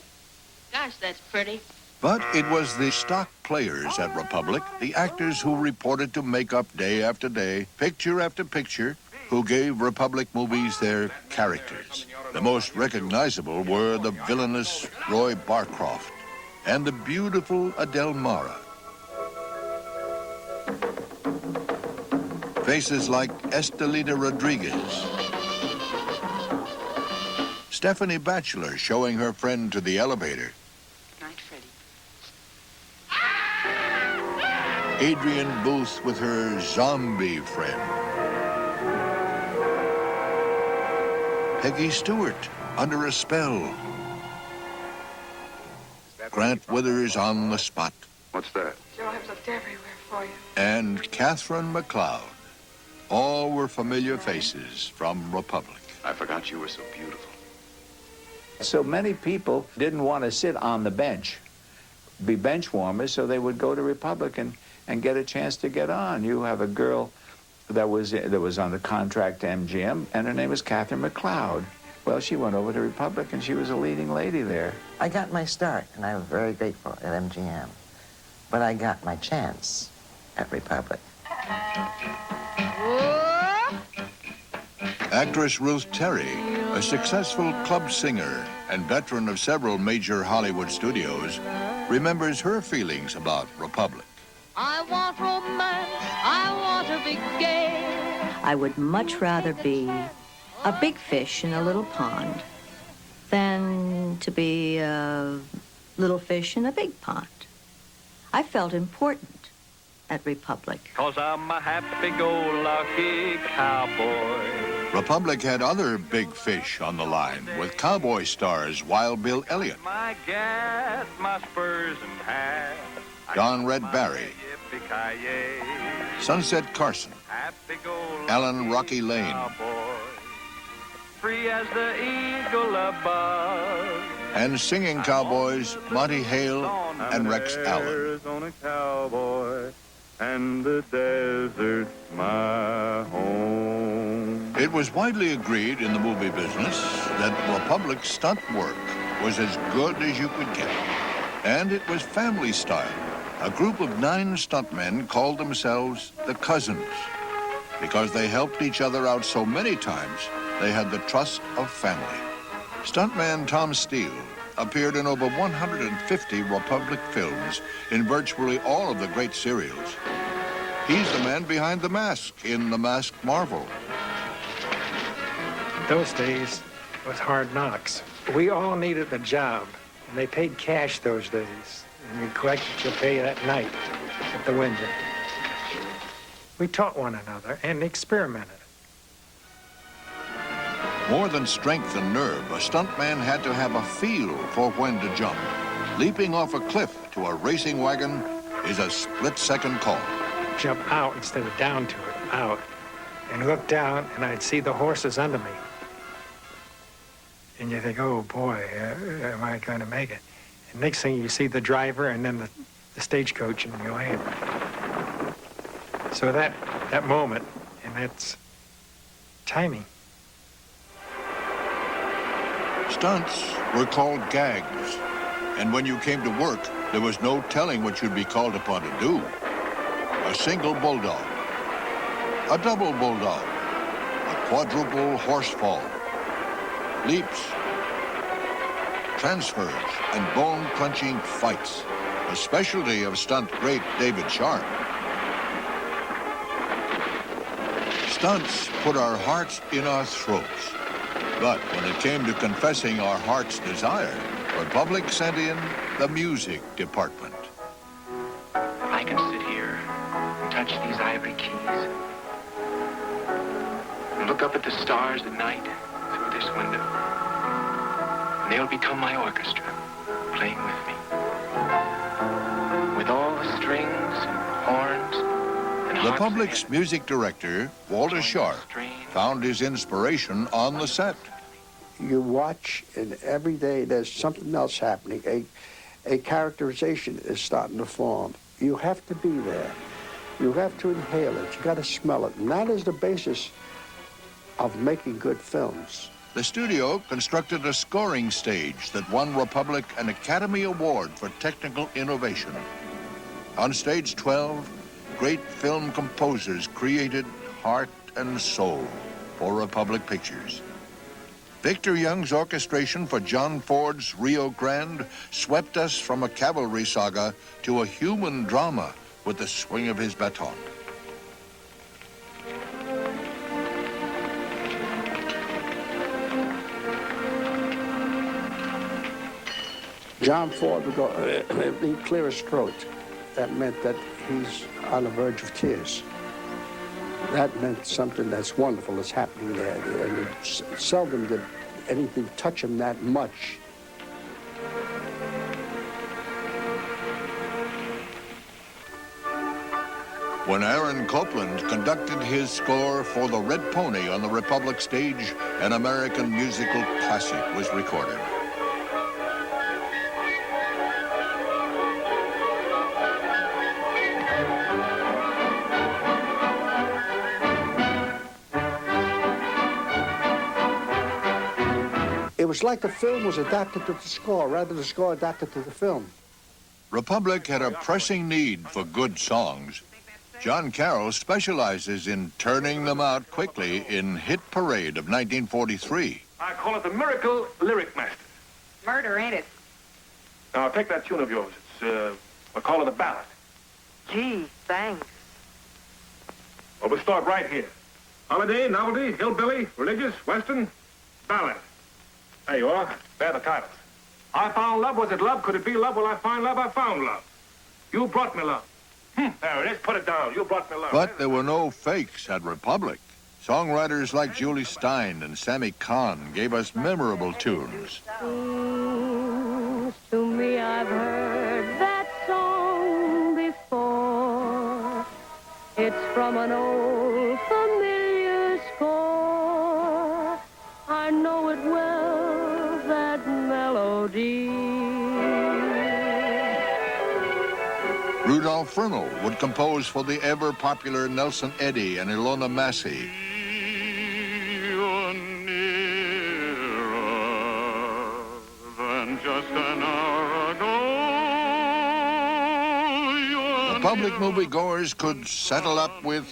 Gosh, that's pretty. But it was the stock players at Republic, the actors who reported to makeup day after day, picture after picture, who gave Republic movies their characters. The most recognizable were the villainous Roy Barcroft and the beautiful Adele Mara. Faces like Estelita Rodriguez, Stephanie Batchelor showing her friend to the elevator, Night, Freddie. Adrian Booth with her zombie friend, Peggy Stewart under a spell, Grant Withers on the spot, What's that? Joe, I've looked everywhere for you. and Catherine McLeod. All were familiar faces from Republic. I forgot you were so beautiful. So many people didn't want to sit on the bench, be bench warmers, so they would go to Republican and get a chance to get on. You have a girl that was on the contract to MGM, and her name was Catherine McLeod. Well, she went over to Republic, and she was a leading lady there. I got my start, and I'm very grateful at MGM. But I got my chance at Republic. Actress Ruth Terry, a successful club singer and veteran of several major Hollywood studios, remembers her feelings about Republic. I want romance, I want to be gay. I would much rather be a big fish in a little pond than to be a little fish in a big pond. I felt important at Republic. 'Cause I'm a happy-go-lucky cowboy. Republic had other big fish on the line with cowboy stars Wild Bill Elliott, My gas, my spurs and hat. Don Red Barry, Yippee-ki-yay. Sunset Carson, Happy-go-lucky Alan Rocky Lane, cowboy. Free as the eagle above. and singing cowboys Monty Hale and Rex Allen. Arizona cowboy, and the desert's my home. It was widely agreed in the movie business that Republic's stunt work was as good as you could get. And it was family style. A group of 9 stuntmen called themselves the Cousins. Because they helped each other out so many times, they had the trust of family. Stuntman Tom Steele appeared in over 150 Republic films in virtually all of the great serials. He's the man behind the mask in The Masked Marvel. Those days was hard knocks. We all needed a job, and they paid cash those days. And you collected your pay that night at the window. We taught one another and experimented. More than strength and nerve, a stuntman had to have a feel for when to jump. Leaping off a cliff to a racing wagon is a split-second call. Jump out instead of down to it, out. And look down, and I'd see the horses under me. And you think, oh boy, am I going to make it? And next thing you see the driver and then the stagecoach in your hand. So that moment, and that's timing. Stunts were called gags. And when you came to work, there was no telling what you'd be called upon to do. A single bulldog, a double bulldog, a quadruple horsefall, leaps, transfers, and bone-crunching fights, a specialty of stunt great David Sharp. Stunts put our hearts in our throats. But when it came to confessing our heart's desire, Republic sent in the music department. I can sit here and touch these ivory keys and look up at the stars at night through this window. And they'll become my orchestra, playing with me. With all the strings and horns and harps. Republic's music director, Walter Sharp, found his inspiration on the set. You watch, and every day there's something else happening. A characterization is starting to form. You have to be there. You have to inhale it. You got to smell it. And that is the basis of making good films. The studio constructed a scoring stage that won Republic an Academy Award for technical innovation. On stage 12, great film composers created heart and soul for Republic Pictures. Victor Young's orchestration for John Ford's Rio Grande swept us from a cavalry saga to a human drama with the swing of his baton. John Ford would go, he'd clear his throat. That meant that he's on the verge of tears. That meant something that's wonderful is happening there. And seldom did anything touch him that much. When Aaron Copland conducted his score for The Red Pony on the Republic stage, an American musical classic was recorded. It was like the film was adapted to the score, rather than the score adapted to the film. Republic had a pressing need for good songs. John Carroll specializes in turning them out quickly in Hit Parade of 1943. I call it the Miracle Lyric Master. Murder, ain't it? Now, take that tune of yours. It's, I call it a ballad. Gee, thanks. Well, we'll start right here. Holiday, novelty, hillbilly, religious, western, ballad. There you are. There are the titles. I found love. Was it love? Could it be love? Will I find love? I found love. You brought me love. There it is. Put it down. You brought me love. But there were no fakes at Republic. Songwriters like Julie Stein and Sammy Kahn gave us memorable tunes. To me, I've heard that song before. It's from an old familiar score. I know it well, that melody. Rudolph Fernell would compose for the ever-popular Nelson Eddy and Ilona Massey. You're nearer than just an hour ago. The public moviegoers could settle up with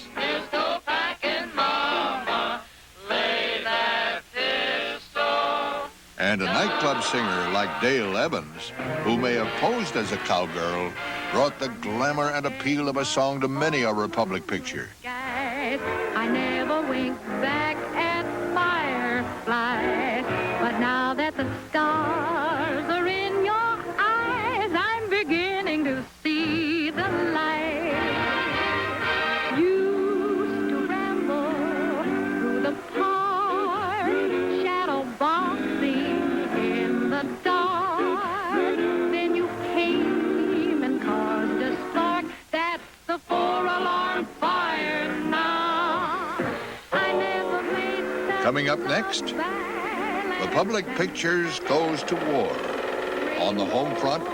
and a nightclub singer like Dale Evans, who may have posed as a cowgirl, brought the glamour and appeal of a song to many a Republic picture. I never winked back at fireflies, but now that the stars are in your eyes, I'm beginning to see the light. Used to ramble through the park, shadow boxing in the dark. Then you came and caused a spark. That's the 4-alarm fire now. I never made such Coming up next, Republic Pictures goes to war on the home front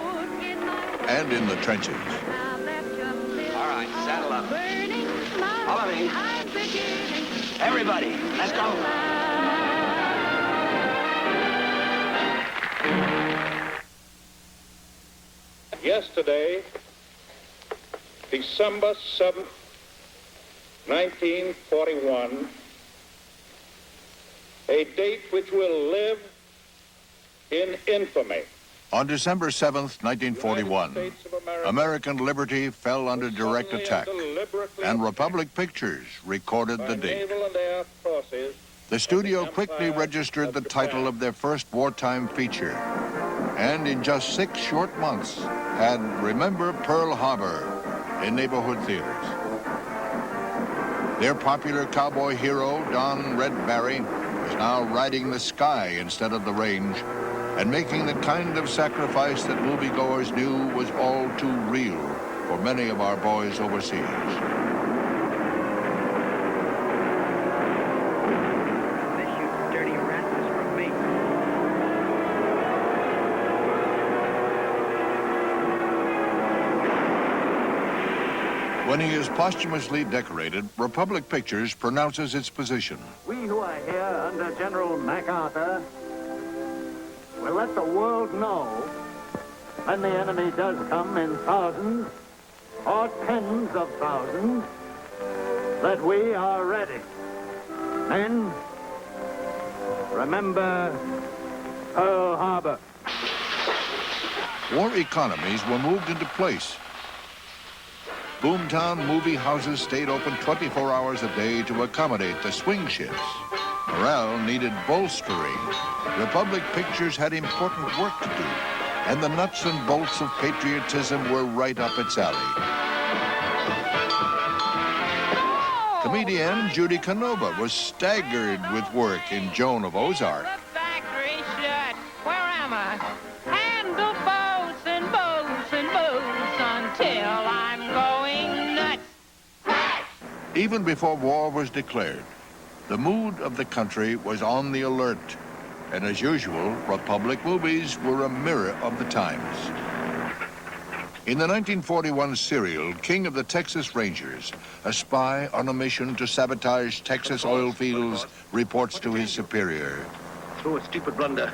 and in the trenches. All right, saddle up. Follow me. Everybody, let's go. Yesterday, December 7th, 1941, a date which will live in infamy. On December 7th, 1941, American liberty fell under direct attack, and Republic Pictures recorded the date. The studio quickly registered the title of their first wartime feature, and in just 6 short months had Remember Pearl Harbor in neighborhood theaters. Their popular cowboy hero, Don Red Barry, was now riding the sky instead of the range, and making the kind of sacrifice that moviegoers knew was all too real for many of our boys overseas. When he is posthumously decorated, Republic Pictures pronounces its position. We who are here under General MacArthur will let the world know when the enemy does come in thousands or tens of thousands that we are ready. Men, Remember Pearl Harbor. War economies were moved into place. Boomtown movie houses stayed open 24 hours a day to accommodate the swing shifts. Morale needed bolstering. Republic Pictures had important work to do, and the nuts and bolts of patriotism were right up its alley. Comedienne Judy Canova was staggered with work in Joan of Ozark. Factory shut. Where am I? Handle boats and boats and boats until I'm going nuts. Even before war was declared, the mood of the country was on the alert. And as usual, Republic movies were a mirror of the times. In the 1941 serial, King of the Texas Rangers, a spy on a mission to sabotage Texas oil fields reports to his superior. Through a stupid blunder,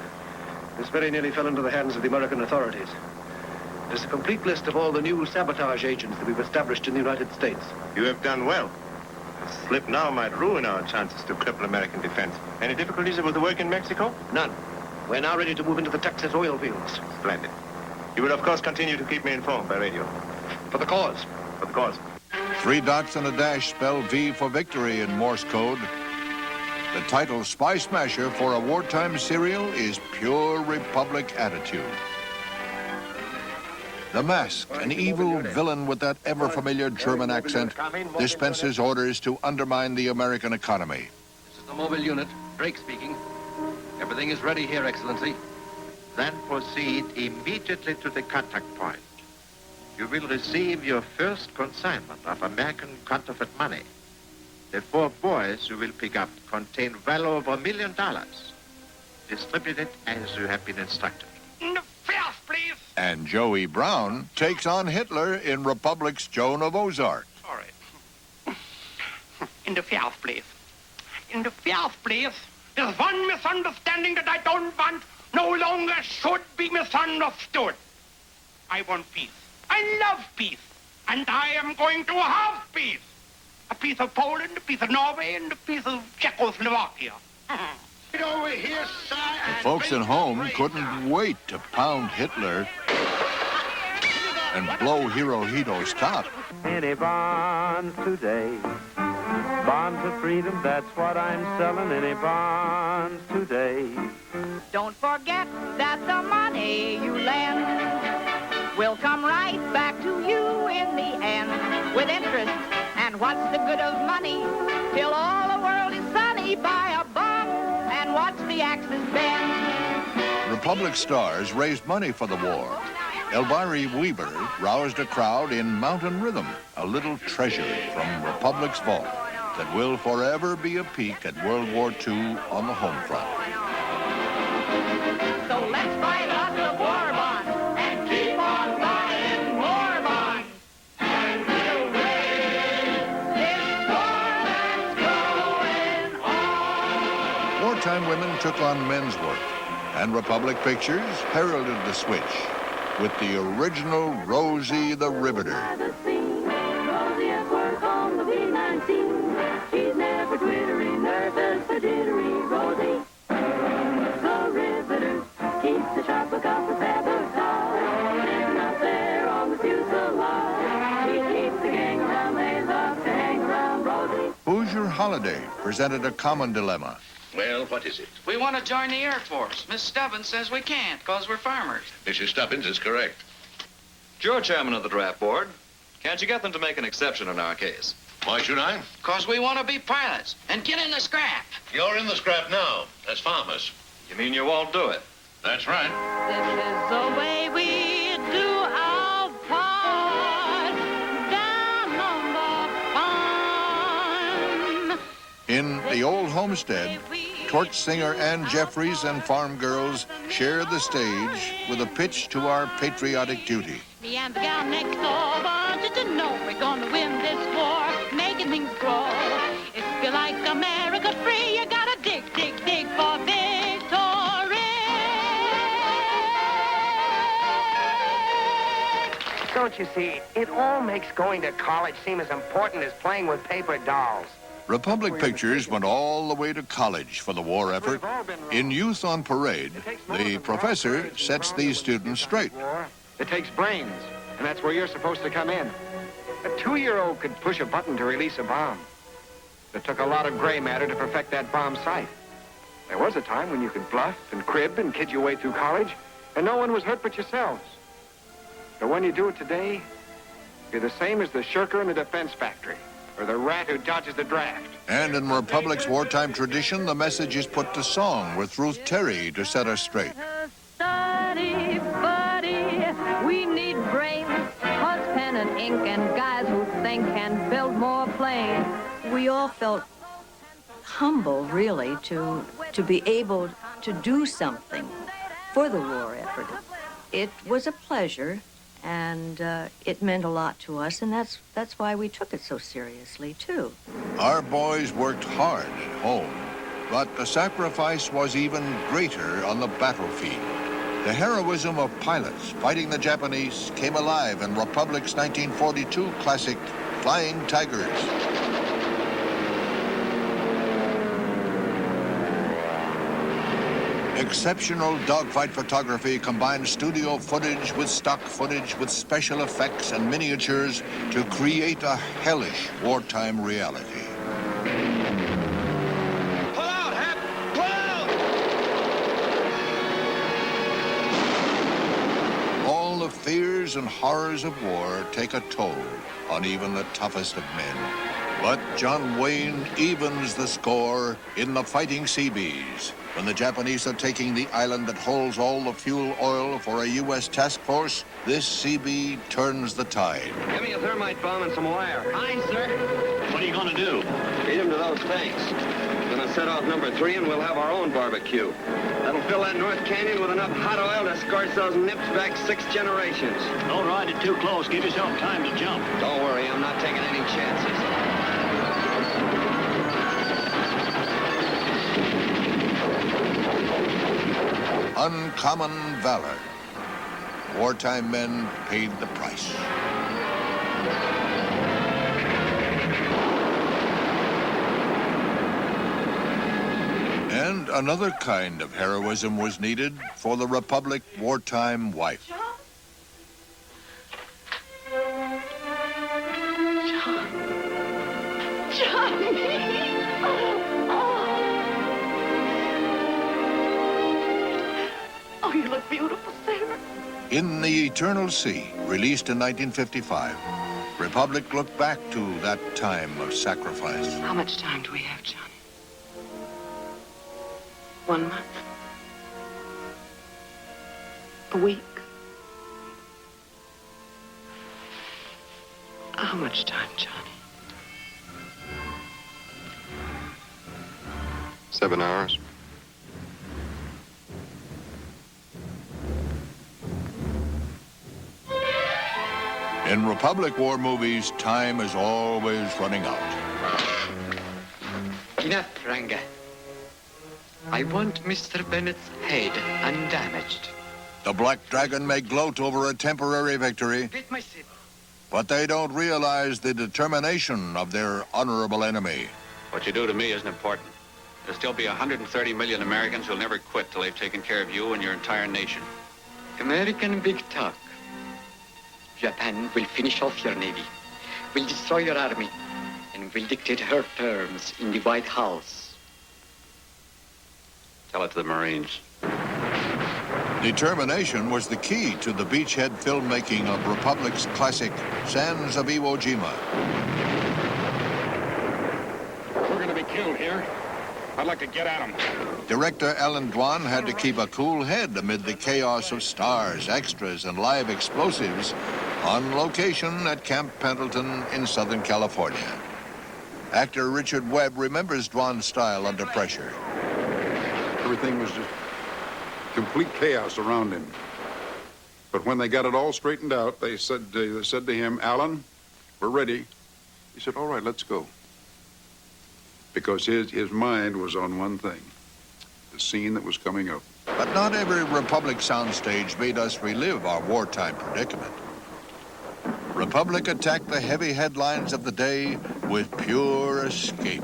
this very nearly fell into the hands of the American authorities. There's a complete list of all the new sabotage agents that we've established in the United States. You have done well. A slip now might ruin our chances to cripple American defense. Any difficulties with the work in Mexico? None. We're now ready to move into the Texas oil fields. Splendid. You will, of course, continue to keep me informed by radio. For the cause. For the cause. 3 dots and a dash spell V for victory in Morse code. The title Spy Smasher for a wartime serial is pure Republic attitude. The Mask, an evil villain with that ever-familiar German accent, dispenses orders to undermine the American economy. This is the mobile unit. Drake speaking. Everything is ready here, Excellency. Then proceed immediately to the contact point. You will receive your first consignment of American counterfeit money. The 4 boys you will pick up contain well over $1 million. Distribute it as you have been instructed. Please. And Joey Brown takes on Hitler in Republic's Joan of Ozark. Sorry. In the first place. In the first place, there's one misunderstanding that I don't want no longer should be misunderstood. I want peace. I love peace. And I am going to have peace. A piece of Poland, a piece of Norway, and a piece of Czechoslovakia. Get over here, sir. The folks at home couldn't wait to pound Hitler and blow Hirohito's top. Any bonds today? Bonds of freedom, that's what I'm selling. Any bonds today? Don't forget that the money you lend will come right back to you in the end with interest. And what's the good of money till all the world is sunny? Buy a bond and watch the axes bend. Republic stars raised money for the war. Elvira Weaver roused a crowd in Mountain Rhythm, a little treasure from Republic's vault that will forever be a peek at World War II on the home front. So let's buy lots of war bonds and keep on buying more bonds. And we'll win this war that's going on. Wartime women took on men's work, and Republic Pictures heralded the switch with the original Rosie the Riveter. Rosie at work on the B-19. She's never twittery, nervous, or jittery. Rosie, the Riveter, keeps the sharp look off the sabotage. Sitting out there on the fuselage. She keeps the gang around, they love to hang around. Rosie. Hoosier Holiday presented a common dilemma. Well, what is it? We want to join the Air Force. Miss Stubbins says we can't because we're farmers. Mrs. Stubbins is correct. You're chairman of the draft board. Can't you get them to make an exception in our case? Why should I? Because we want to be pilots and get in the scrap. You're in the scrap now, as farmers. You mean you won't do it? That's right. This is the way we do our part down on the farm. In the old homestead, torch singer Ann Jeffries and farm girls share the stage with a pitch to our patriotic duty. Me and the gal next door wanted to know we're gonna win this war, making things grow. If you like America free, you gotta dig, dig, dig for victory. Don't you see, it all makes going to college seem as important as playing with paper dolls. Republic Pictures went all the way to college for the war effort. In Youth on Parade, the professor sets these students straight. It takes brains, and that's where you're supposed to come in. A 2-year-old could push a button to release a bomb. It took a lot of gray matter to perfect that bomb sight. There was a time when you could bluff and crib and kid your way through college, and no one was hurt but yourselves. But when you do it today, you're the same as the shirker in the defense factory, or the rat who dodges the draft. And in Republic's wartime tradition, the message is put to song with Ruth Terry to set us straight. Study, buddy, we need brains, cause pen and ink and guys who think can build more planes. We all felt humble, really, to be able to do something for the war effort. It was a pleasure, and it meant a lot to us, and that's why we took it so seriously, too. Our boys worked hard at home, but the sacrifice was even greater on the battlefield. The heroism of pilots fighting the Japanese came alive in Republic's 1942 classic, Flying Tigers. Exceptional dogfight photography combined studio footage with stock footage with special effects and miniatures to create a hellish wartime reality. Pull out, Hap! Pull out! All the fears and horrors of war take a toll on even the toughest of men. But John Wayne evens the score in the Fighting Seabees. When the Japanese are taking the island that holds all the fuel oil for a U.S. task force, this Seabee turns the tide. Give me a thermite bomb and some wire. Aye, sir. What are you going to do? Feed them to those tanks. We're going to set off number 3 and we'll have our own barbecue. That'll fill that North Canyon with enough hot oil to scorch those nips back 6 generations. Don't ride it too close. Give yourself time to jump. Don't worry, I'm not taking any chances. Uncommon valor. Wartime men paid the price. And another kind of heroism was needed for the Republic wartime wife. Oh, you look beautiful, Sarah. In the Eternal Sea, released in 1955, Republic looked back to that time of sacrifice. How much time do we have, Johnny? 1 month? A week? How much time, Johnny? 7 hours. In Republic War movies, time is always running out. Enough, Ranga. I want Mr. Bennett's head undamaged. The Black Dragon may gloat over a temporary victory, but they don't realize the determination of their honorable enemy. What you do to me isn't important. There'll still be 130 million Americans who'll never quit till they've taken care of you and your entire nation. American big talk. Japan will finish off your navy, will destroy your army, and will dictate her terms in the White House. Tell it to the Marines. Determination was the key to the beachhead filmmaking of Republic's classic Sands of Iwo Jima. We're going to be killed here. I'd like to get at them. Director Alan Dwan had to keep a cool head amid the chaos of stars, extras, and live explosives on location at Camp Pendleton in Southern California. Actor Richard Webb remembers Dwan's style under pressure. Everything was just complete chaos around him. But when they got it all straightened out, they said to him, "Alan, we're ready." He said, "All right, let's go." Because his mind was on one thing, the scene that was coming up. But not every Republic soundstage made us relive our wartime predicament. Republic attacked the heavy headlines of the day with pure escape.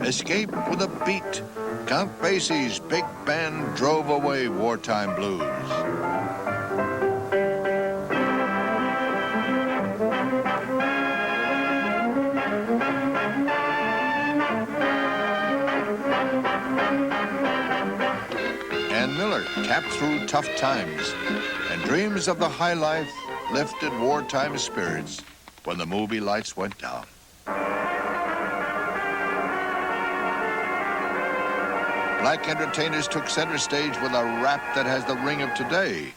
Escape with a beat. Count Basie's big band drove away wartime blues. Ann Miller tapped through tough times, and dreams of the high life lifted wartime spirits when the movie lights went down. Black entertainers took center stage with a rap that has the ring of today.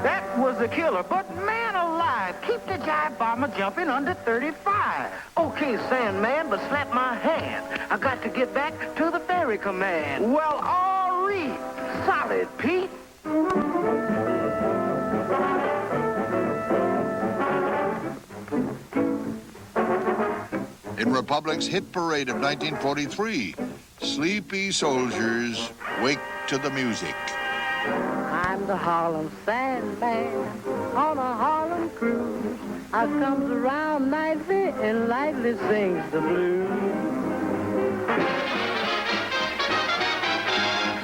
That was a killer, but man alive, keep the jive bomber jumping under 35. Okay, Sandman, but slap my hand. I got to get back to the ferry command. Well, all right, solid, Pete. In Republic's hit parade of 1943, sleepy soldiers wake to the music. I'm the Harlem Sandman on a Harlem cruise. I comes around nightly and lightly sings the blues.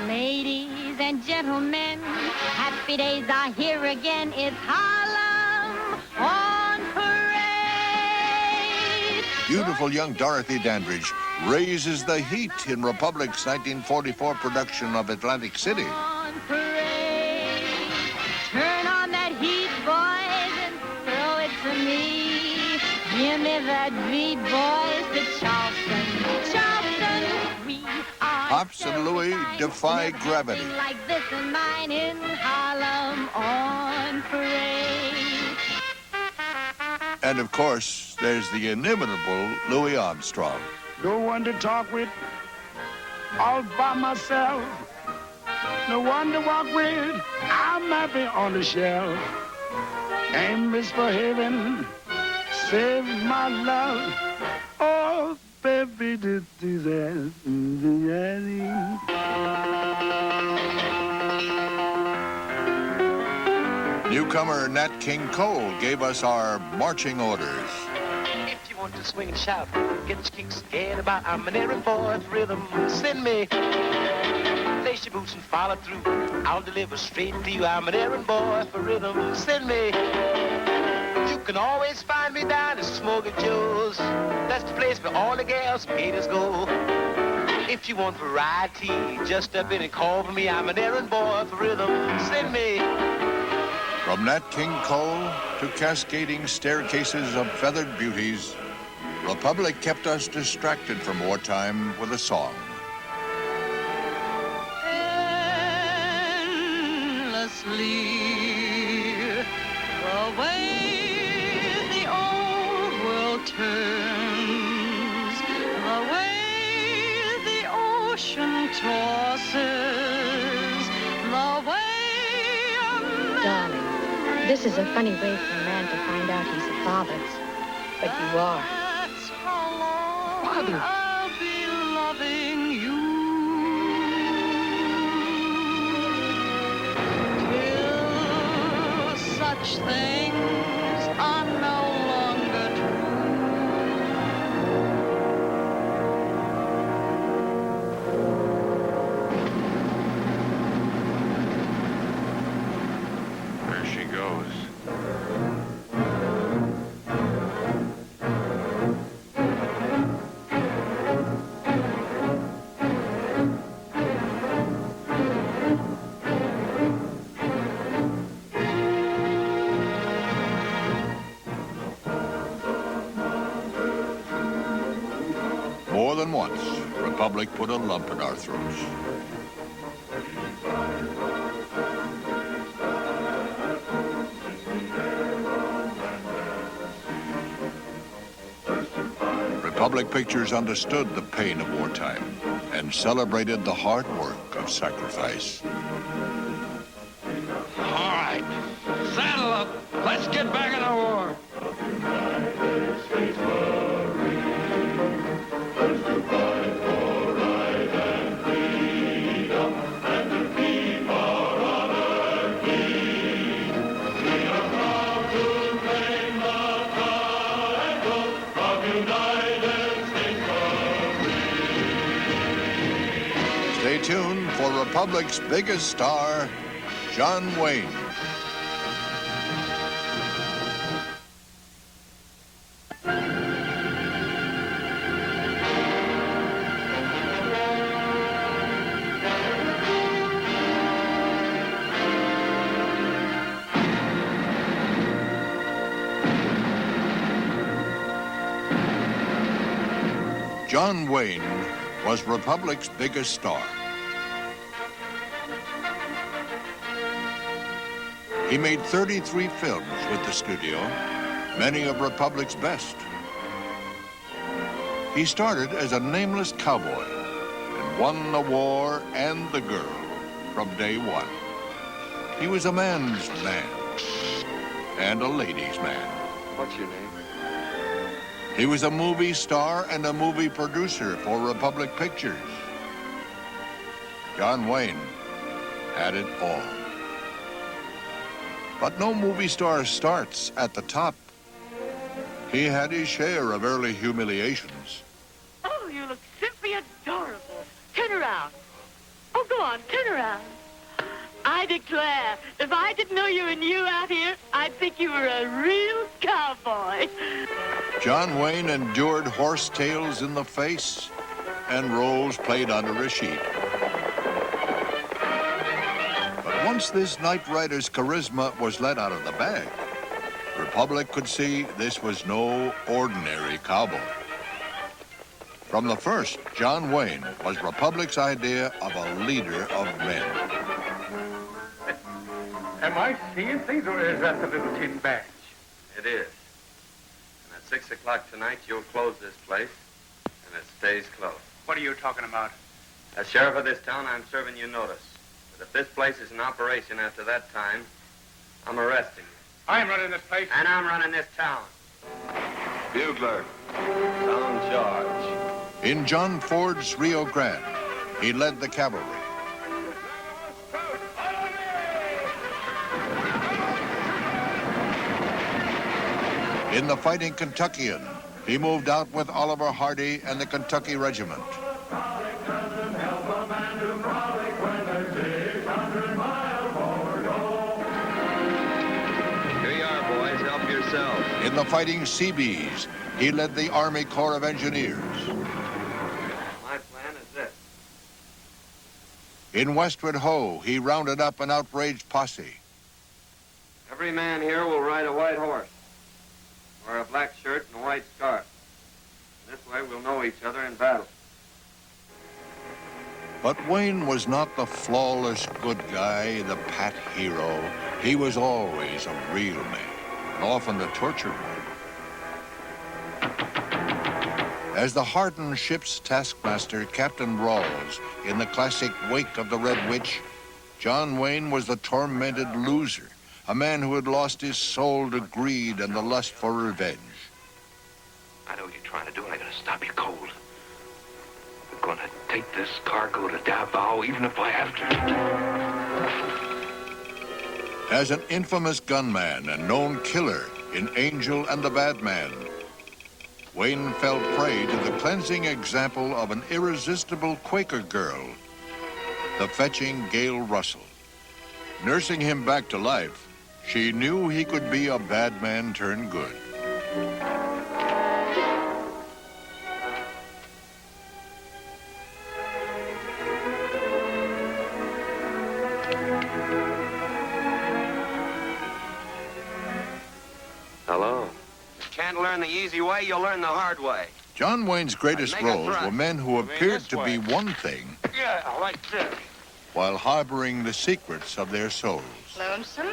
Ladies and gentlemen, happy days are here again. It's Harlem on parade. Beautiful young Dorothy Dandridge raises the heat in Republic's 1944 production of Atlantic City. On parade. Turn on that heat, boys, and throw it to me. Give me that beat, boys, to Charleston. Charleston, we are Pops and Louie defy gravity. like this and mine in Harlem on parade. And of course, there's the inimitable Louis Armstrong. No one to talk with, all by myself. No one to walk with, I'm happy on the shelf. Aim is for heaven, save my love. Oh, baby, do that. Newcomer Nat King Cole gave us our marching orders. If you want to swing and shout, get your kicks scared about I'm an errand boy for rhythm. Send me. Lace your boots and follow through. I'll deliver straight to you. I'm an errand boy for rhythm. Send me. You can always find me down at Smoky Joe's. That's the place where all the gals skaters go. If you want variety, just step in and call for me. I'm an errand boy for rhythm. Send me. From Nat King Cole to cascading staircases of feathered beauties, Republic kept us distracted from wartime with a song. Endlessly, the way the old world turns, the way the ocean tosses, the way Darling, this is a funny way for a man to find out he's a father. But you are. that's how long Father. I'll be loving you. Till such things are no longer There she goes. More than once, Republic put a lump in our throats. Republic Pictures understood the pain of wartime and celebrated the hard work of sacrifice. All right, saddle up. Let's get back in the war. Of Stay tuned for Republic's biggest star, John Wayne. John Wayne was Republic's biggest star. He made 33 films with the studio, many of Republic's best. He started as a nameless cowboy and won the war and the girl from day one. He was a man's man and a ladies' man. What's your name? He was a movie star and a movie producer for Republic Pictures. John Wayne had it all. But no movie star starts at the top. He had his share of early humiliations. Oh, you look simply adorable. Turn around. Oh, go on, turn around. I declare, if I didn't know you were new out here, I'd think you were a real cowboy. John Wayne endured horsetails in the face and roles played under a sheet. But once this night rider's charisma was let out of the bag, Republic could see this was no ordinary cowboy. From the first, John Wayne was Republic's idea of a leader of men. Am I seeing things, or is that the little tin badge? It is. And at 6 o'clock tonight, you'll close this place, and it stays closed. What are you talking about? As sheriff of this town, I'm serving you notice that if this place is in operation after that time, I'm arresting you. I'm running this place. And I'm running this town. Bugler, sound charge. In John Ford's Rio Grande, he led the cavalry. In The Fighting Kentuckian, he moved out with Oliver Hardy and the Kentucky Regiment. Here you are, boys. Help yourselves. In The Fighting Seabees, he led the Army Corps of Engineers. My plan is this. In Westward Ho, he rounded up an outraged posse. Every man here will ride a white horse, wear a black shirt and a white scarf. This way we'll know each other in battle. But Wayne was not the flawless good guy, the pat hero. He was always a real man, and often the tortured one. As the hardened ship's taskmaster, Captain Rawls, in the classic Wake of the Red Witch, John Wayne was the tormented loser, a man who had lost his soul to greed and the lust for revenge. I know what you're trying to do, and I'm going to stop you cold. I'm going to take this cargo to Davao, even if I have to. As an infamous gunman and known killer in Angel and the Bad Man, Wayne fell prey to the cleansing example of an irresistible Quaker girl, the fetching Gail Russell. Nursing him back to life, she knew he could be a bad man turned good. Hello. You can't learn the easy way, you'll learn the hard way. John Wayne's greatest Make a roles thrust. were men who appeared to be one thing Yeah, like this. while harboring the secrets of their souls. Lonesome?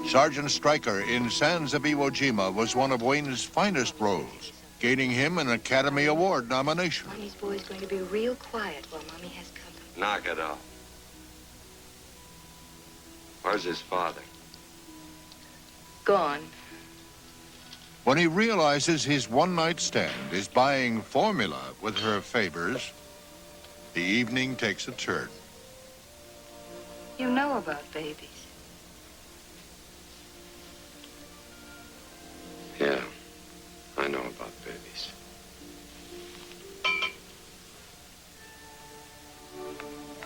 Sergeant Stryker in Sands of Iwo Jima was one of Wayne's finest roles, gaining him an Academy Award nomination. Mommy's boy's going to be real quiet while Mommy has company. Knock it off. Where's his father? Gone. When he realizes his one-night stand is buying formula with her favors, the evening takes a turn. You know about babies. Yeah, I know about babies.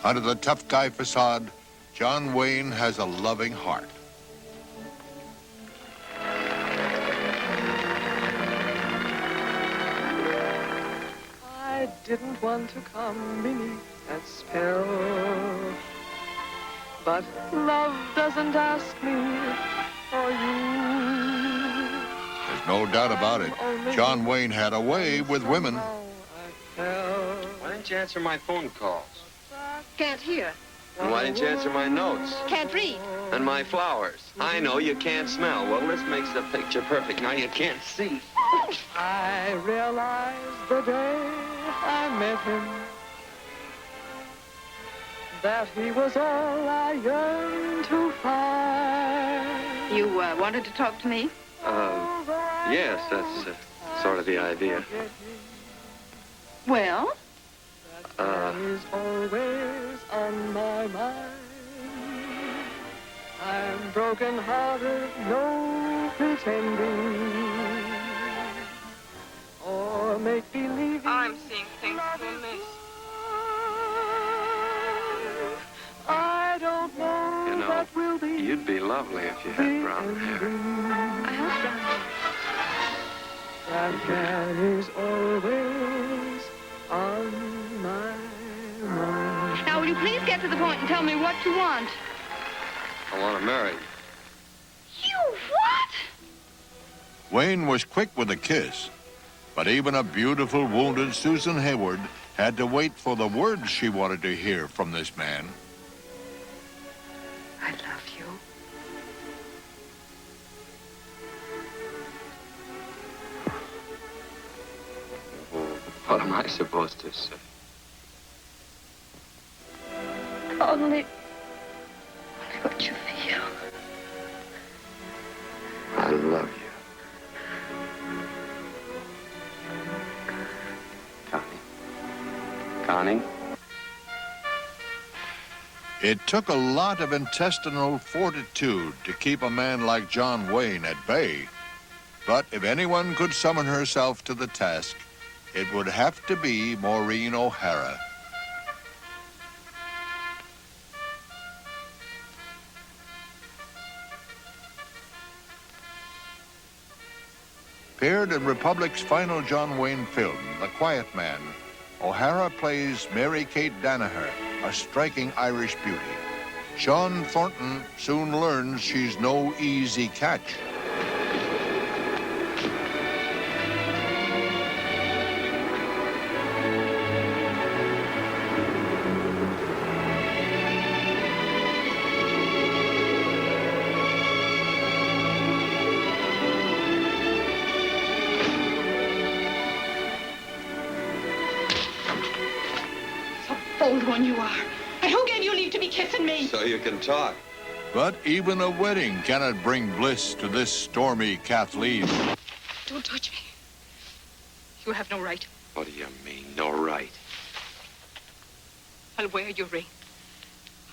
Under the tough guy facade, John Wayne has a loving heart. I didn't want to come beneath that spell, but love doesn't ask me for you. There's no doubt about it. John Wayne had a way with women. Why didn't you answer my phone calls? Can't hear. And why didn't you answer my notes? Can't read. And my flowers? I know you can't smell. Well, this makes the picture perfect. Now you can't see. I realized the day I met him that he was all I yearned to find. You wanted to talk to me? Yes, that's sort of the idea. Well? He's always on my mind. I'm broken-hearted, no pretending, or make-believing. I'm seeing things through a mist. I don't know. You know, you'd be lovely if you had brown hair. I have brown hair. That man is always on my mind. Now, will you please get to the point and tell me what you want? I want to marry you. You what? Wayne was quick with a kiss, but even a beautiful, wounded Susan Hayward had to wait for the words she wanted to hear from this man. I love you. What am I supposed to say? Only what you feel. I love you. Connie? It took a lot of intestinal fortitude to keep a man like John Wayne at bay. But if anyone could summon herself to the task, it would have to be Maureen O'Hara. Appeared in Republic's final John Wayne film, The Quiet Man, O'Hara plays Mary Kate Danaher, a striking Irish beauty. Sean Thornton soon learns she's no easy catch. Bold one you are. And who gave you leave to be kissing me? So you can talk. But even a wedding cannot bring bliss to this stormy Kathleen. Don't touch me. You have no right. What do you mean, no right? I'll wear your ring.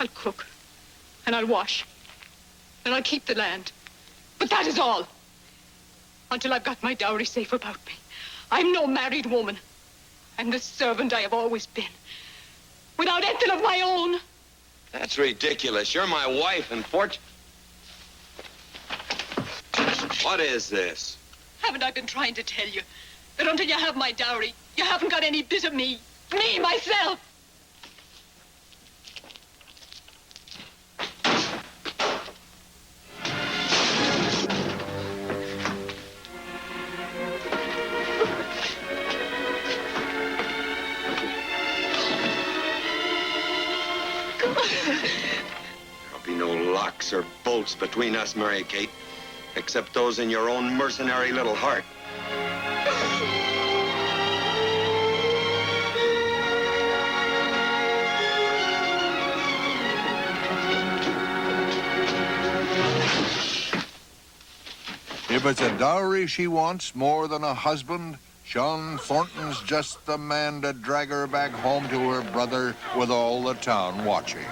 I'll cook. And I'll wash. And I'll keep the land. But that is all. Until I've got my dowry safe about me. I'm no married woman. I'm the servant I have always been. Without anything of my own. That's ridiculous. You're my wife and fortune. What is this? Haven't I been trying to tell you that until you have my dowry, you haven't got any bit of me? Me, myself! There'll be no locks or bolts between us, Mary Kate, except those in your own mercenary little heart. If it's a dowry she wants more than a husband, Sean Thornton's just the man to drag her back home to her brother with all the town watching.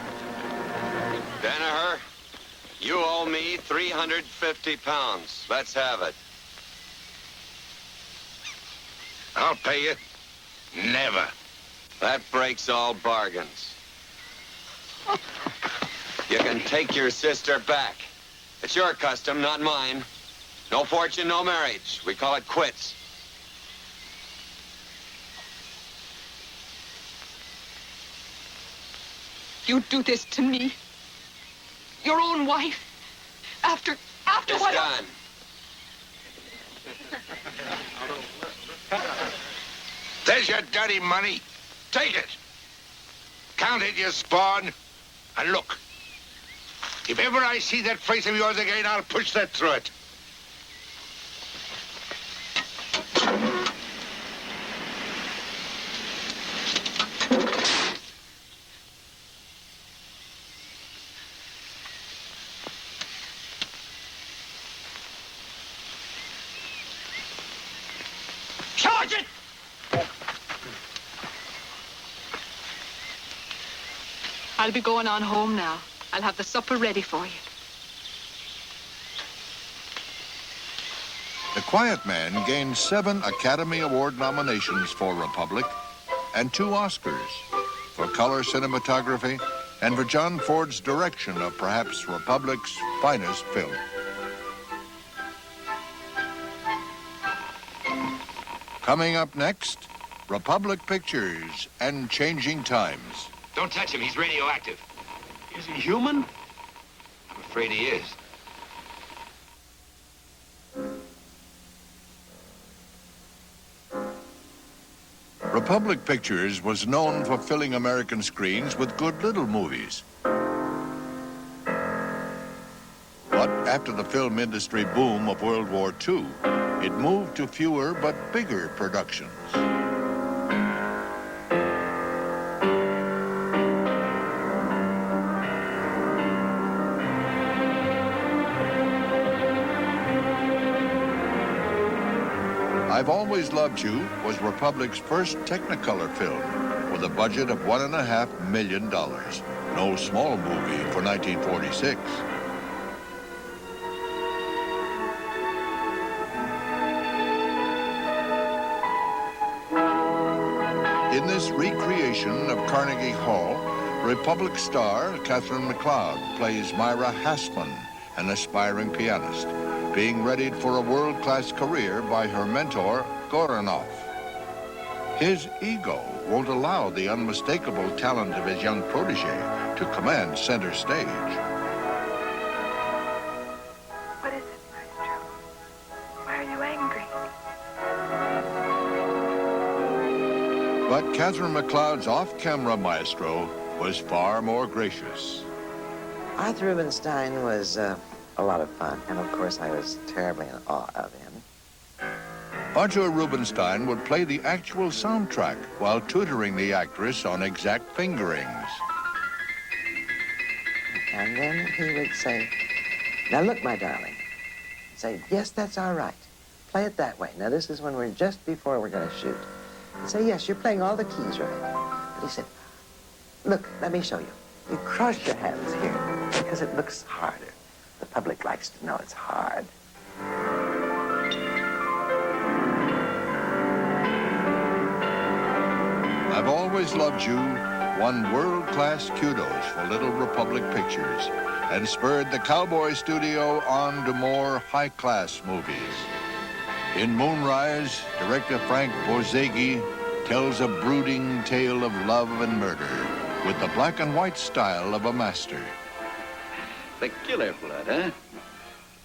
Danaher, you owe me 350 pounds. Let's have it. I'll pay you. Never. That breaks all bargains. You can take your sister back. It's your custom, not mine. No fortune, no marriage. We call it quits. You do this to me? Your own wife? After It's what? done. There's your dirty money. Take it. Count it, you spawn. And look, if ever I see that face of yours again, I'll push that through it. Charge it! I'll be going on home now. I'll have the supper ready for you. The Quiet Man gained 7 Academy Award nominations for Republic and 2 Oscars for color cinematography and for John Ford's direction of perhaps Republic's finest film. Coming up next, Republic Pictures and Changing Times. Don't touch him. He's radioactive. Is he human? I'm afraid he is. Republic Pictures was known for filling American screens with good little movies. But after the film industry boom of World War II, it moved to fewer but bigger productions. I've Always Loved You was Republic's first Technicolor film with a budget of $1.5 million. No small movie for 1946. In this recreation of Carnegie Hall, Republic star Catherine MacLeod plays Myra Hassman, an aspiring pianist, being readied for a world-class career by her mentor, Goranov. His ego won't allow the unmistakable talent of his young protege to command center stage. What is it, Maestro? Why are you angry? But Catherine MacLeod's off-camera maestro was far more gracious. Arthur Rubinstein was a lot of fun, and of course I was terribly in awe of him. Arthur Rubinstein would play the actual soundtrack while tutoring the actress on exact fingerings. And then he would say, "Now look, my darling." Say, "Yes, that's all right. Play it that way. Now this is when we're just before we're going to shoot." He'd say, "Yes, you're playing all the keys right." But he said, "Look, let me show you. You cross your hands here because it looks harder. The public likes to know it's hard." I've Always Loved You won world-class kudos for Little Republic Pictures and spurred the Cowboy Studio on to more high-class movies. In Moonrise, director Frank Borzage tells a brooding tale of love and murder with the black and white style of a master. The killer blood, huh?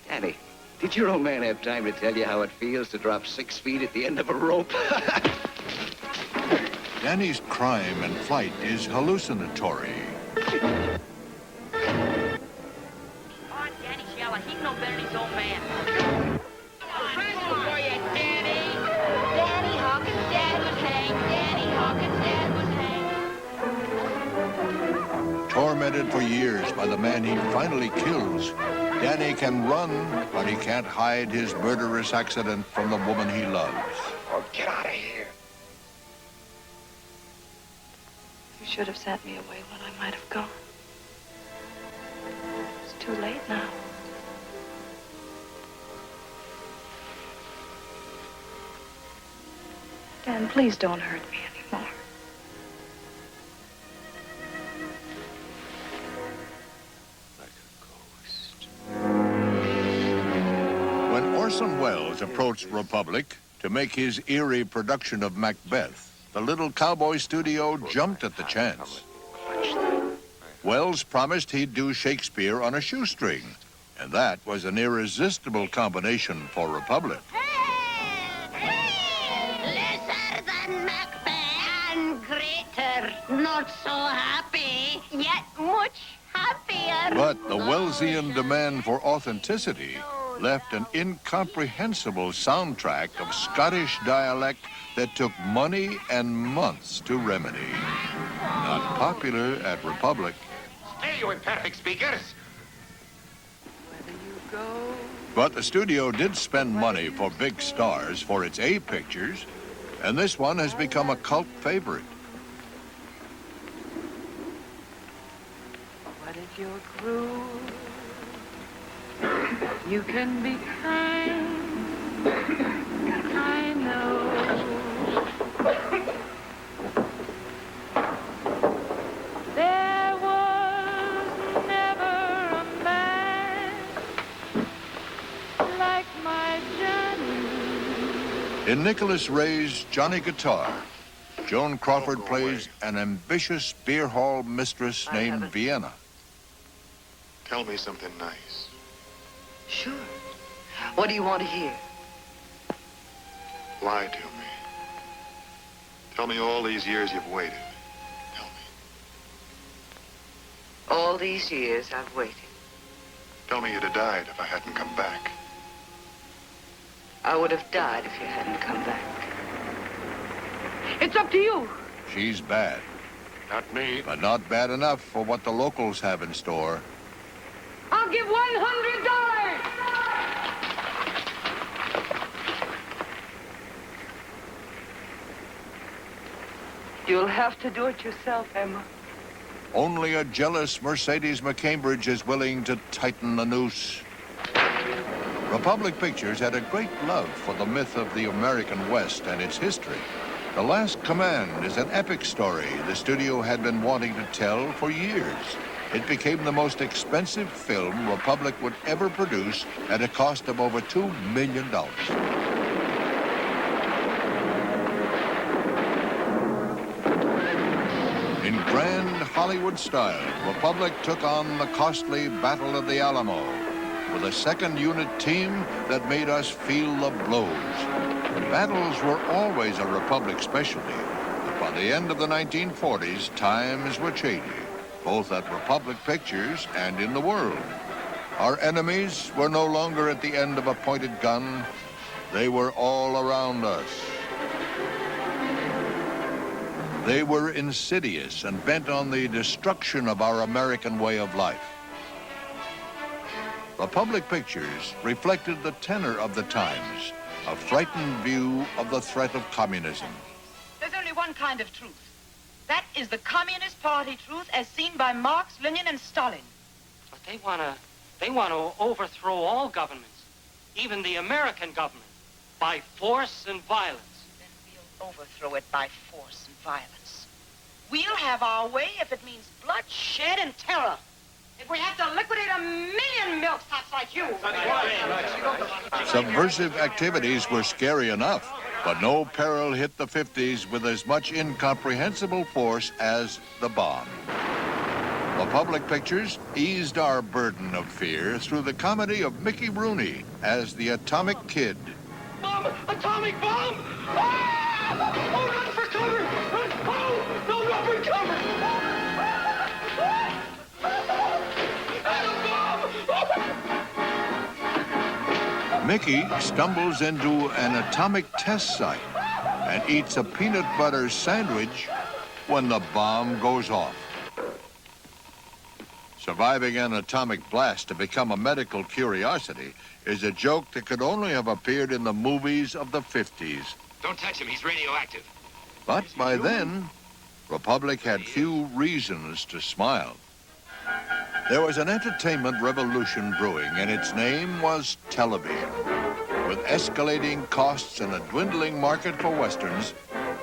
Danny, did your old man have time to tell you how it feels to drop 6 feet at the end of a rope? Danny's crime and flight is hallucinatory. Come on, Danny Shella. He's no better than his old man. For you, Danny. Danny Hawkins' dad was hanged. Danny Hawkins' dad was hanged. Tormented for years by the man he finally kills, Danny can run, but he can't hide his murderous accident from the woman he loves. Oh, get out of here. You should have sent me away when I might have gone. It's too late now. Dan, please don't hurt me anymore. Orson Welles approached Republic to make his eerie production of Macbeth, the little cowboy studio jumped at the chance. Welles promised he'd do Shakespeare on a shoestring, and that was an irresistible combination for Republic. Lesser than Macbeth and greater, not so happy, yet much happier. But the Wellesian demand for authenticity left an incomprehensible soundtrack of Scottish dialect that took money and months to remedy. Not popular at Republic. Hey, you imperfect speakers! But the studio did spend money for big stars for its A pictures, and this one has become a cult favorite. What if you're cruel? You can be kind, I know. There was never a man like my Johnny. In Nicholas Ray's Johnny Guitar, Joan Crawford plays an ambitious beer hall mistress named Vienna. Tell me something nice. Sure. What do you want to hear? Lie to me. Tell me all these years you've waited. All these years I've waited. Tell me you'd have died if I hadn't come back. I would have died if you hadn't come back. It's up to you. She's bad. Not me. But not bad enough for what the locals have in store. I'll give $100. You'll have to do it yourself, Emma. Only a jealous Mercedes McCambridge is willing to tighten the noose. Republic Pictures had a great love for the myth of the American West and its history. The Last Command is an epic story the studio had been wanting to tell for years. It became the most expensive film Republic would ever produce at a cost of over $2 million. In grand Hollywood style, Republic took on the costly Battle of the Alamo with a second unit team that made us feel the blows. Battles were always a Republic specialty, but by the end of the 1940s, times were changing, both at Republic Pictures and in the world. Our enemies were no longer at the end of a pointed gun. They were all around us. They were insidious and bent on the destruction of our American way of life. Republic Pictures reflected the tenor of the times, a frightened view of the threat of communism. There's only one kind of truth. That is the Communist Party truth as seen by Marx, Lenin, and Stalin. But they want to overthrow all governments, even the American government, by force and violence. Then we'll overthrow it by force and violence. We'll have our way if it means bloodshed and terror. If we have to liquidate 1,000,000 milksops like you. Subversive activities were scary enough, but no peril hit the 50s with as much incomprehensible force as the bomb. Republic Pictures eased our burden of fear through the comedy of Mickey Rooney as the Atomic Kid. Bomb! Atomic bomb! Ah! Oh, run for cover! Run! Oh, no, run for cover! Mickey stumbles into an atomic test site and eats a peanut butter sandwich when the bomb goes off. Surviving an atomic blast to become a medical curiosity is a joke that could only have appeared in the movies of the 50s. Don't touch him, he's radioactive. But by then, Republic had few reasons to smile. There was an entertainment revolution brewing, and its name was television. With escalating costs and a dwindling market for Westerns,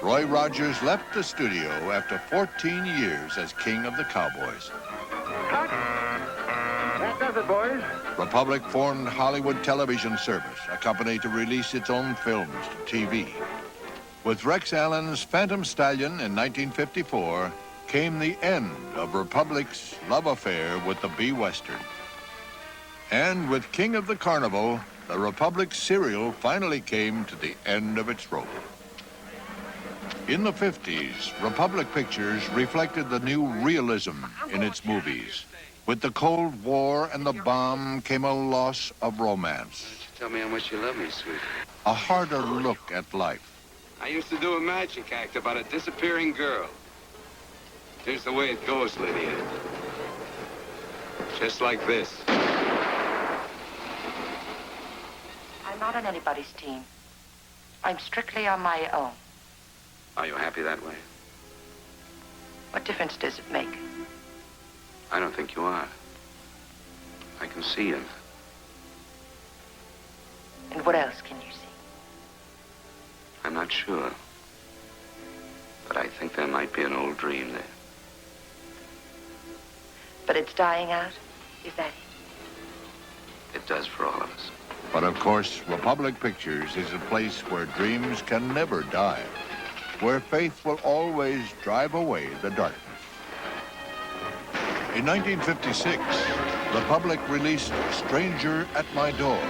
Roy Rogers left the studio after 14 years as king of the cowboys. Cut. That does it, boys. Republic formed Hollywood Television Service, a company to release its own films to TV. With Rex Allen's Phantom Stallion in 1954 came the end of Republic's love affair with the B-Western. And with King of the Carnival, the Republic serial finally came to the end of its rope. In the 50s, Republic Pictures reflected the new realism in its movies. With the Cold War and the bomb came a loss of romance. Tell me how much you love me, sweet. A harder look at life. I used to do a magic act about a disappearing girl. Here's the way it goes, Lydia. Just like this. I'm not on anybody's team. I'm strictly on my own. Are you happy that way? What difference does it make? I don't think you are. I can see it. And what else can you see? I'm not sure. But I think there might be an old dream there. But it's dying out? Is that it? It does for all of us. But of course, Republic Pictures is a place where dreams can never die, where faith will always drive away the darkness. In 1956, Republic released Stranger at My Door,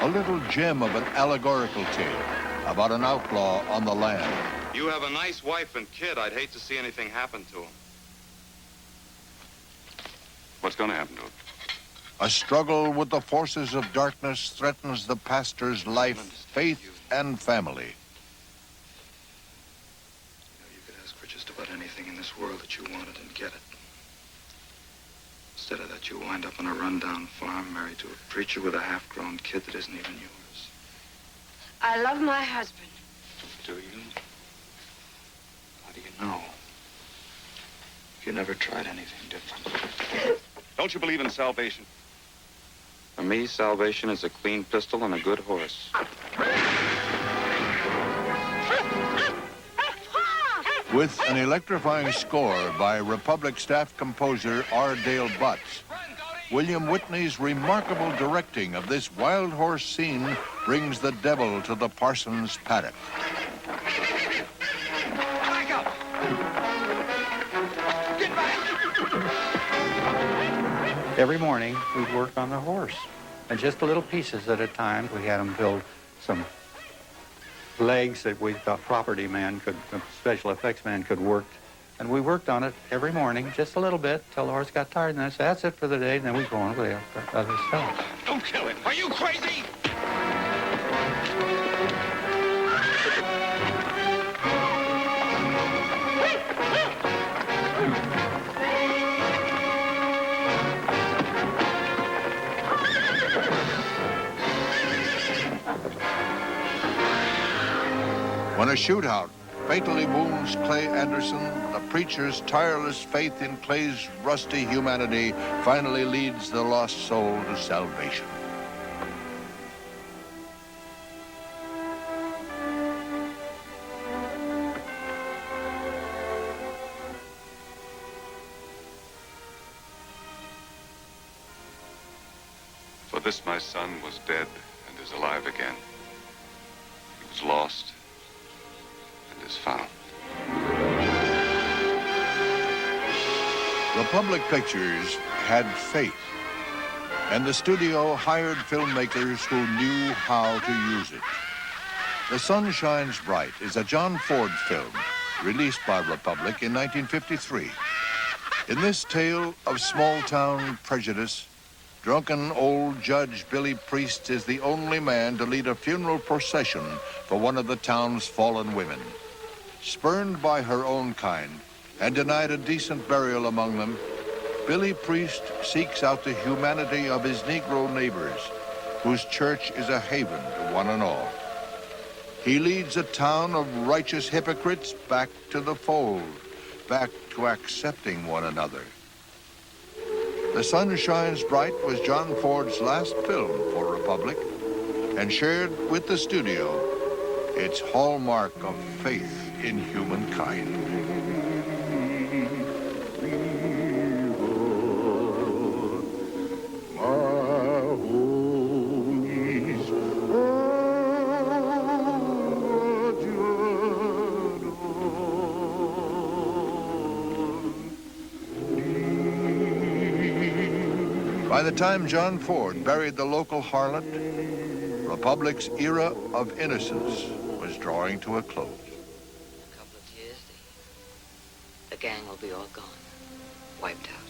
a little gem of an allegorical tale about an outlaw on the land. You have a nice wife and kid. I'd hate to see anything happen to him. What's going to happen to him? A struggle with the forces of darkness threatens the pastor's life, faith, and family. You could ask for just about anything in this world that you wanted and get it. Instead of that, you wind up on a rundown farm married to a preacher with a half-grown kid that isn't even yours. I love my husband. Do you? How do you know? You never tried anything different. Don't you believe in salvation? For me, salvation is a clean pistol and a good horse. With an electrifying score by Republic staff composer R. Dale Butts, William Whitney's remarkable directing of this wild horse scene brings the devil to the parson's paddock. Back up! Get back! Every morning, we'd work on the horse, and just little pieces at a time. We had them build some legs that we thought property man could, special effects man could work. And we worked on it every morning, just a little bit, till the horse got tired, and then I said, that's it for the day, and then we go on with the other stuff. Don't kill him. Are you crazy? When a shootout fatally wounds Clay Anderson, the preacher's tireless faith in Clay's rusty humanity finally leads the lost soul to salvation. For this my son was dead and is alive again. He was lost and is found. Republic Pictures had faith, and the studio hired filmmakers who knew how to use it. The Sun Shines Bright is a John Ford film released by Republic in 1953. In this tale of small-town prejudice, drunken old Judge Billy Priest is the only man to lead a funeral procession for one of the town's fallen women. Spurned by her own kind and denied a decent burial among them, Billy Priest seeks out the humanity of his Negro neighbors, whose church is a haven to one and all. He leads a town of righteous hypocrites back to the fold, back to accepting one another. The Sun Shines Bright was John Ford's last film for Republic and shared with the studio its hallmark of faith in humankind. My By the time John Ford buried the local harlot, Republic's era of innocence was drawing to a close. A couple of years, the gang will be all gone. Wiped out.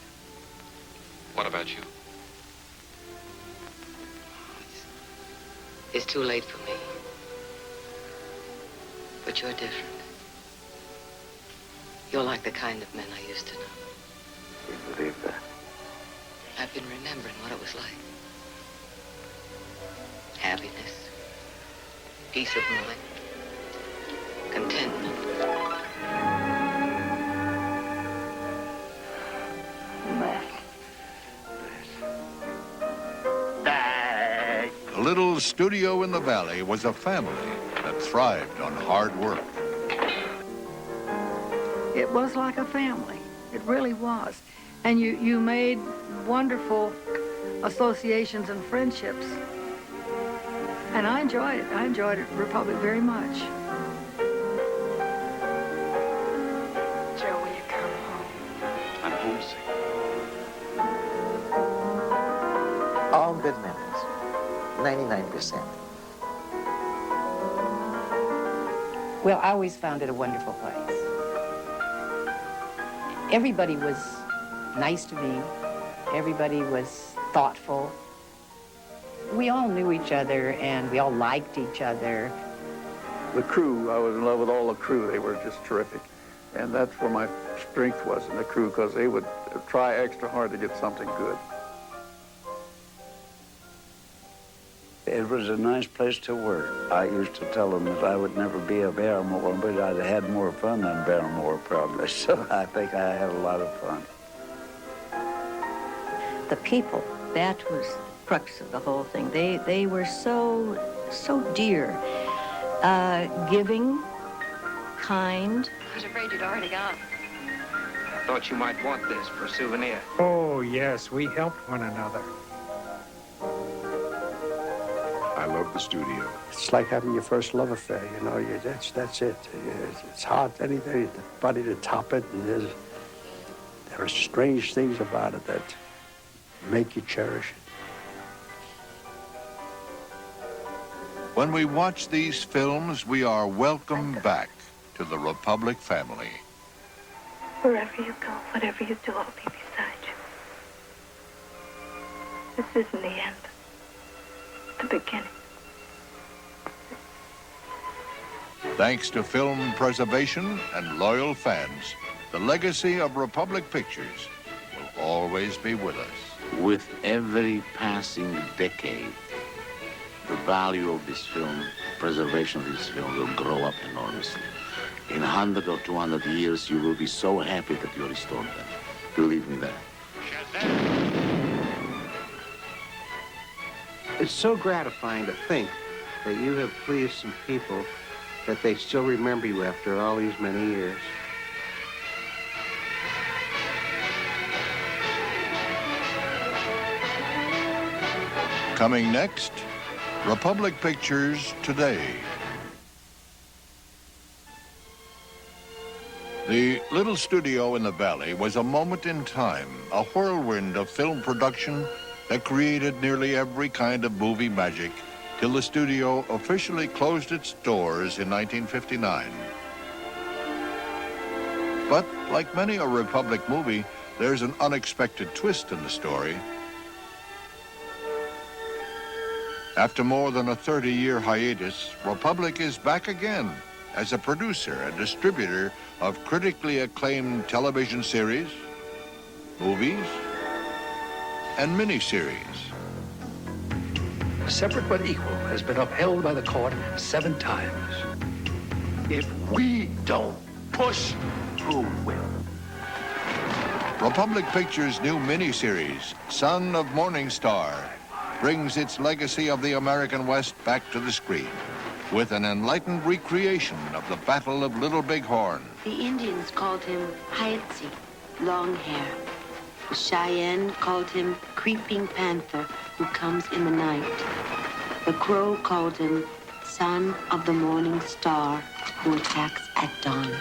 What about you? It's too late for me. But you're different. You're like the kind of men I used to know. You believe that? I've been remembering what it was like. Happiness, peace of mind, contentment. The little studio in the valley was a family that thrived on hard work. It was like a family. It really was. And you made wonderful associations and friendships. And I enjoyed it. I enjoyed it, Republic, very much. Joe, will you come home? I'm homesick. All good memories. 99%. Well, I always found it a wonderful place. Everybody was nice to me. Everybody was thoughtful. We all knew each other, and we all liked each other. The crew, I was in love with all the crew. They were just terrific. And that's where my strength was in the crew, because they would try extra hard to get something good. It was a nice place to work. I used to tell them that I would never be a Barrymore, but I'd had more fun than Barrymore, probably. So I think I had a lot of fun. The people, that was the crux of the whole thing. They were so dear, giving, kind. I was afraid you'd already gone. I thought you might want this for a souvenir. Oh, yes, we helped one another. I love the studio. It's like having your first love affair, you know. That's it. It's hard, anybody to top it. And there are strange things about it that make you cherish it. When we watch these films, we are welcomed back to the Republic family. Wherever you go, whatever you do, I'll be beside you. This isn't the end. The beginning. Thanks to film preservation and loyal fans, the legacy of Republic Pictures will always be with us. With every passing decade, the value of this film, preservation of this film, will grow up enormously. In 100 or 200 years, you will be so happy that you restored them. Believe me that. It's so gratifying to think that you have pleased some people that they still remember you after all these many years. Coming next, Republic Pictures Today. The little studio in the valley was a moment in time, a whirlwind of film production that created nearly every kind of movie magic till the studio officially closed its doors in 1959. But like many a Republic movie, there's an unexpected twist in the story. After more than a 30-year hiatus, Republic is back again as a producer and distributor of critically acclaimed television series, movies, and miniseries. Separate but equal has been upheld by the court 7 times. If we don't push, who will? Republic Pictures' new miniseries, Son of Morning Star, brings its legacy of the American West back to the screen with an enlightened recreation of the Battle of Little Bighorn. The Indians called him Hayatsi, long hair. The Cheyenne called him Creeping Panther, who comes in the night. The Crow called him Son of the Morning Star, who attacks at dawn.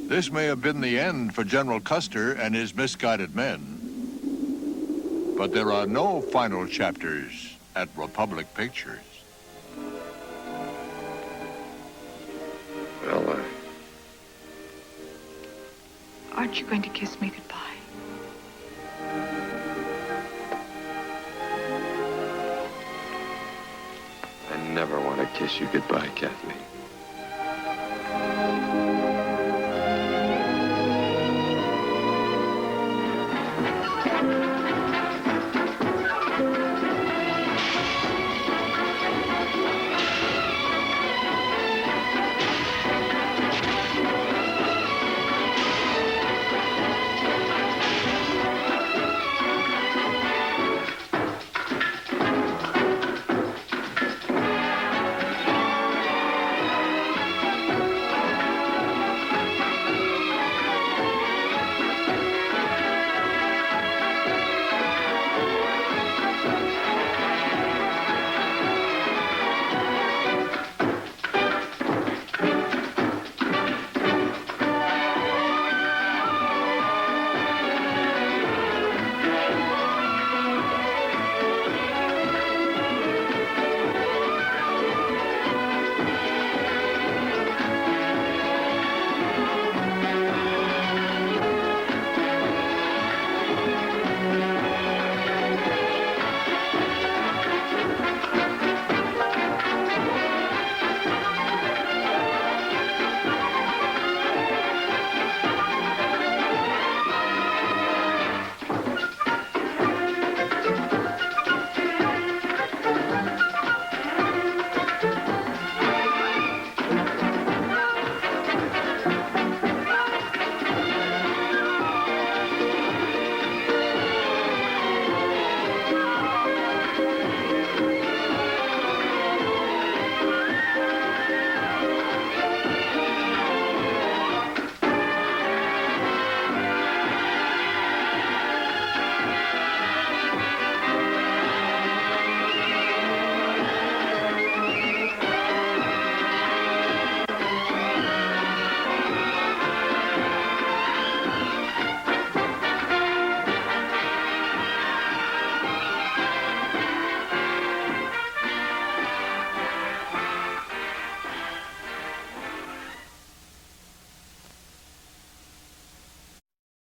This may have been the end for General Custer and his misguided men. But there are no final chapters at Republic Pictures. Well, Aren't you going to kiss me goodbye? I never want to kiss you goodbye, Kathleen.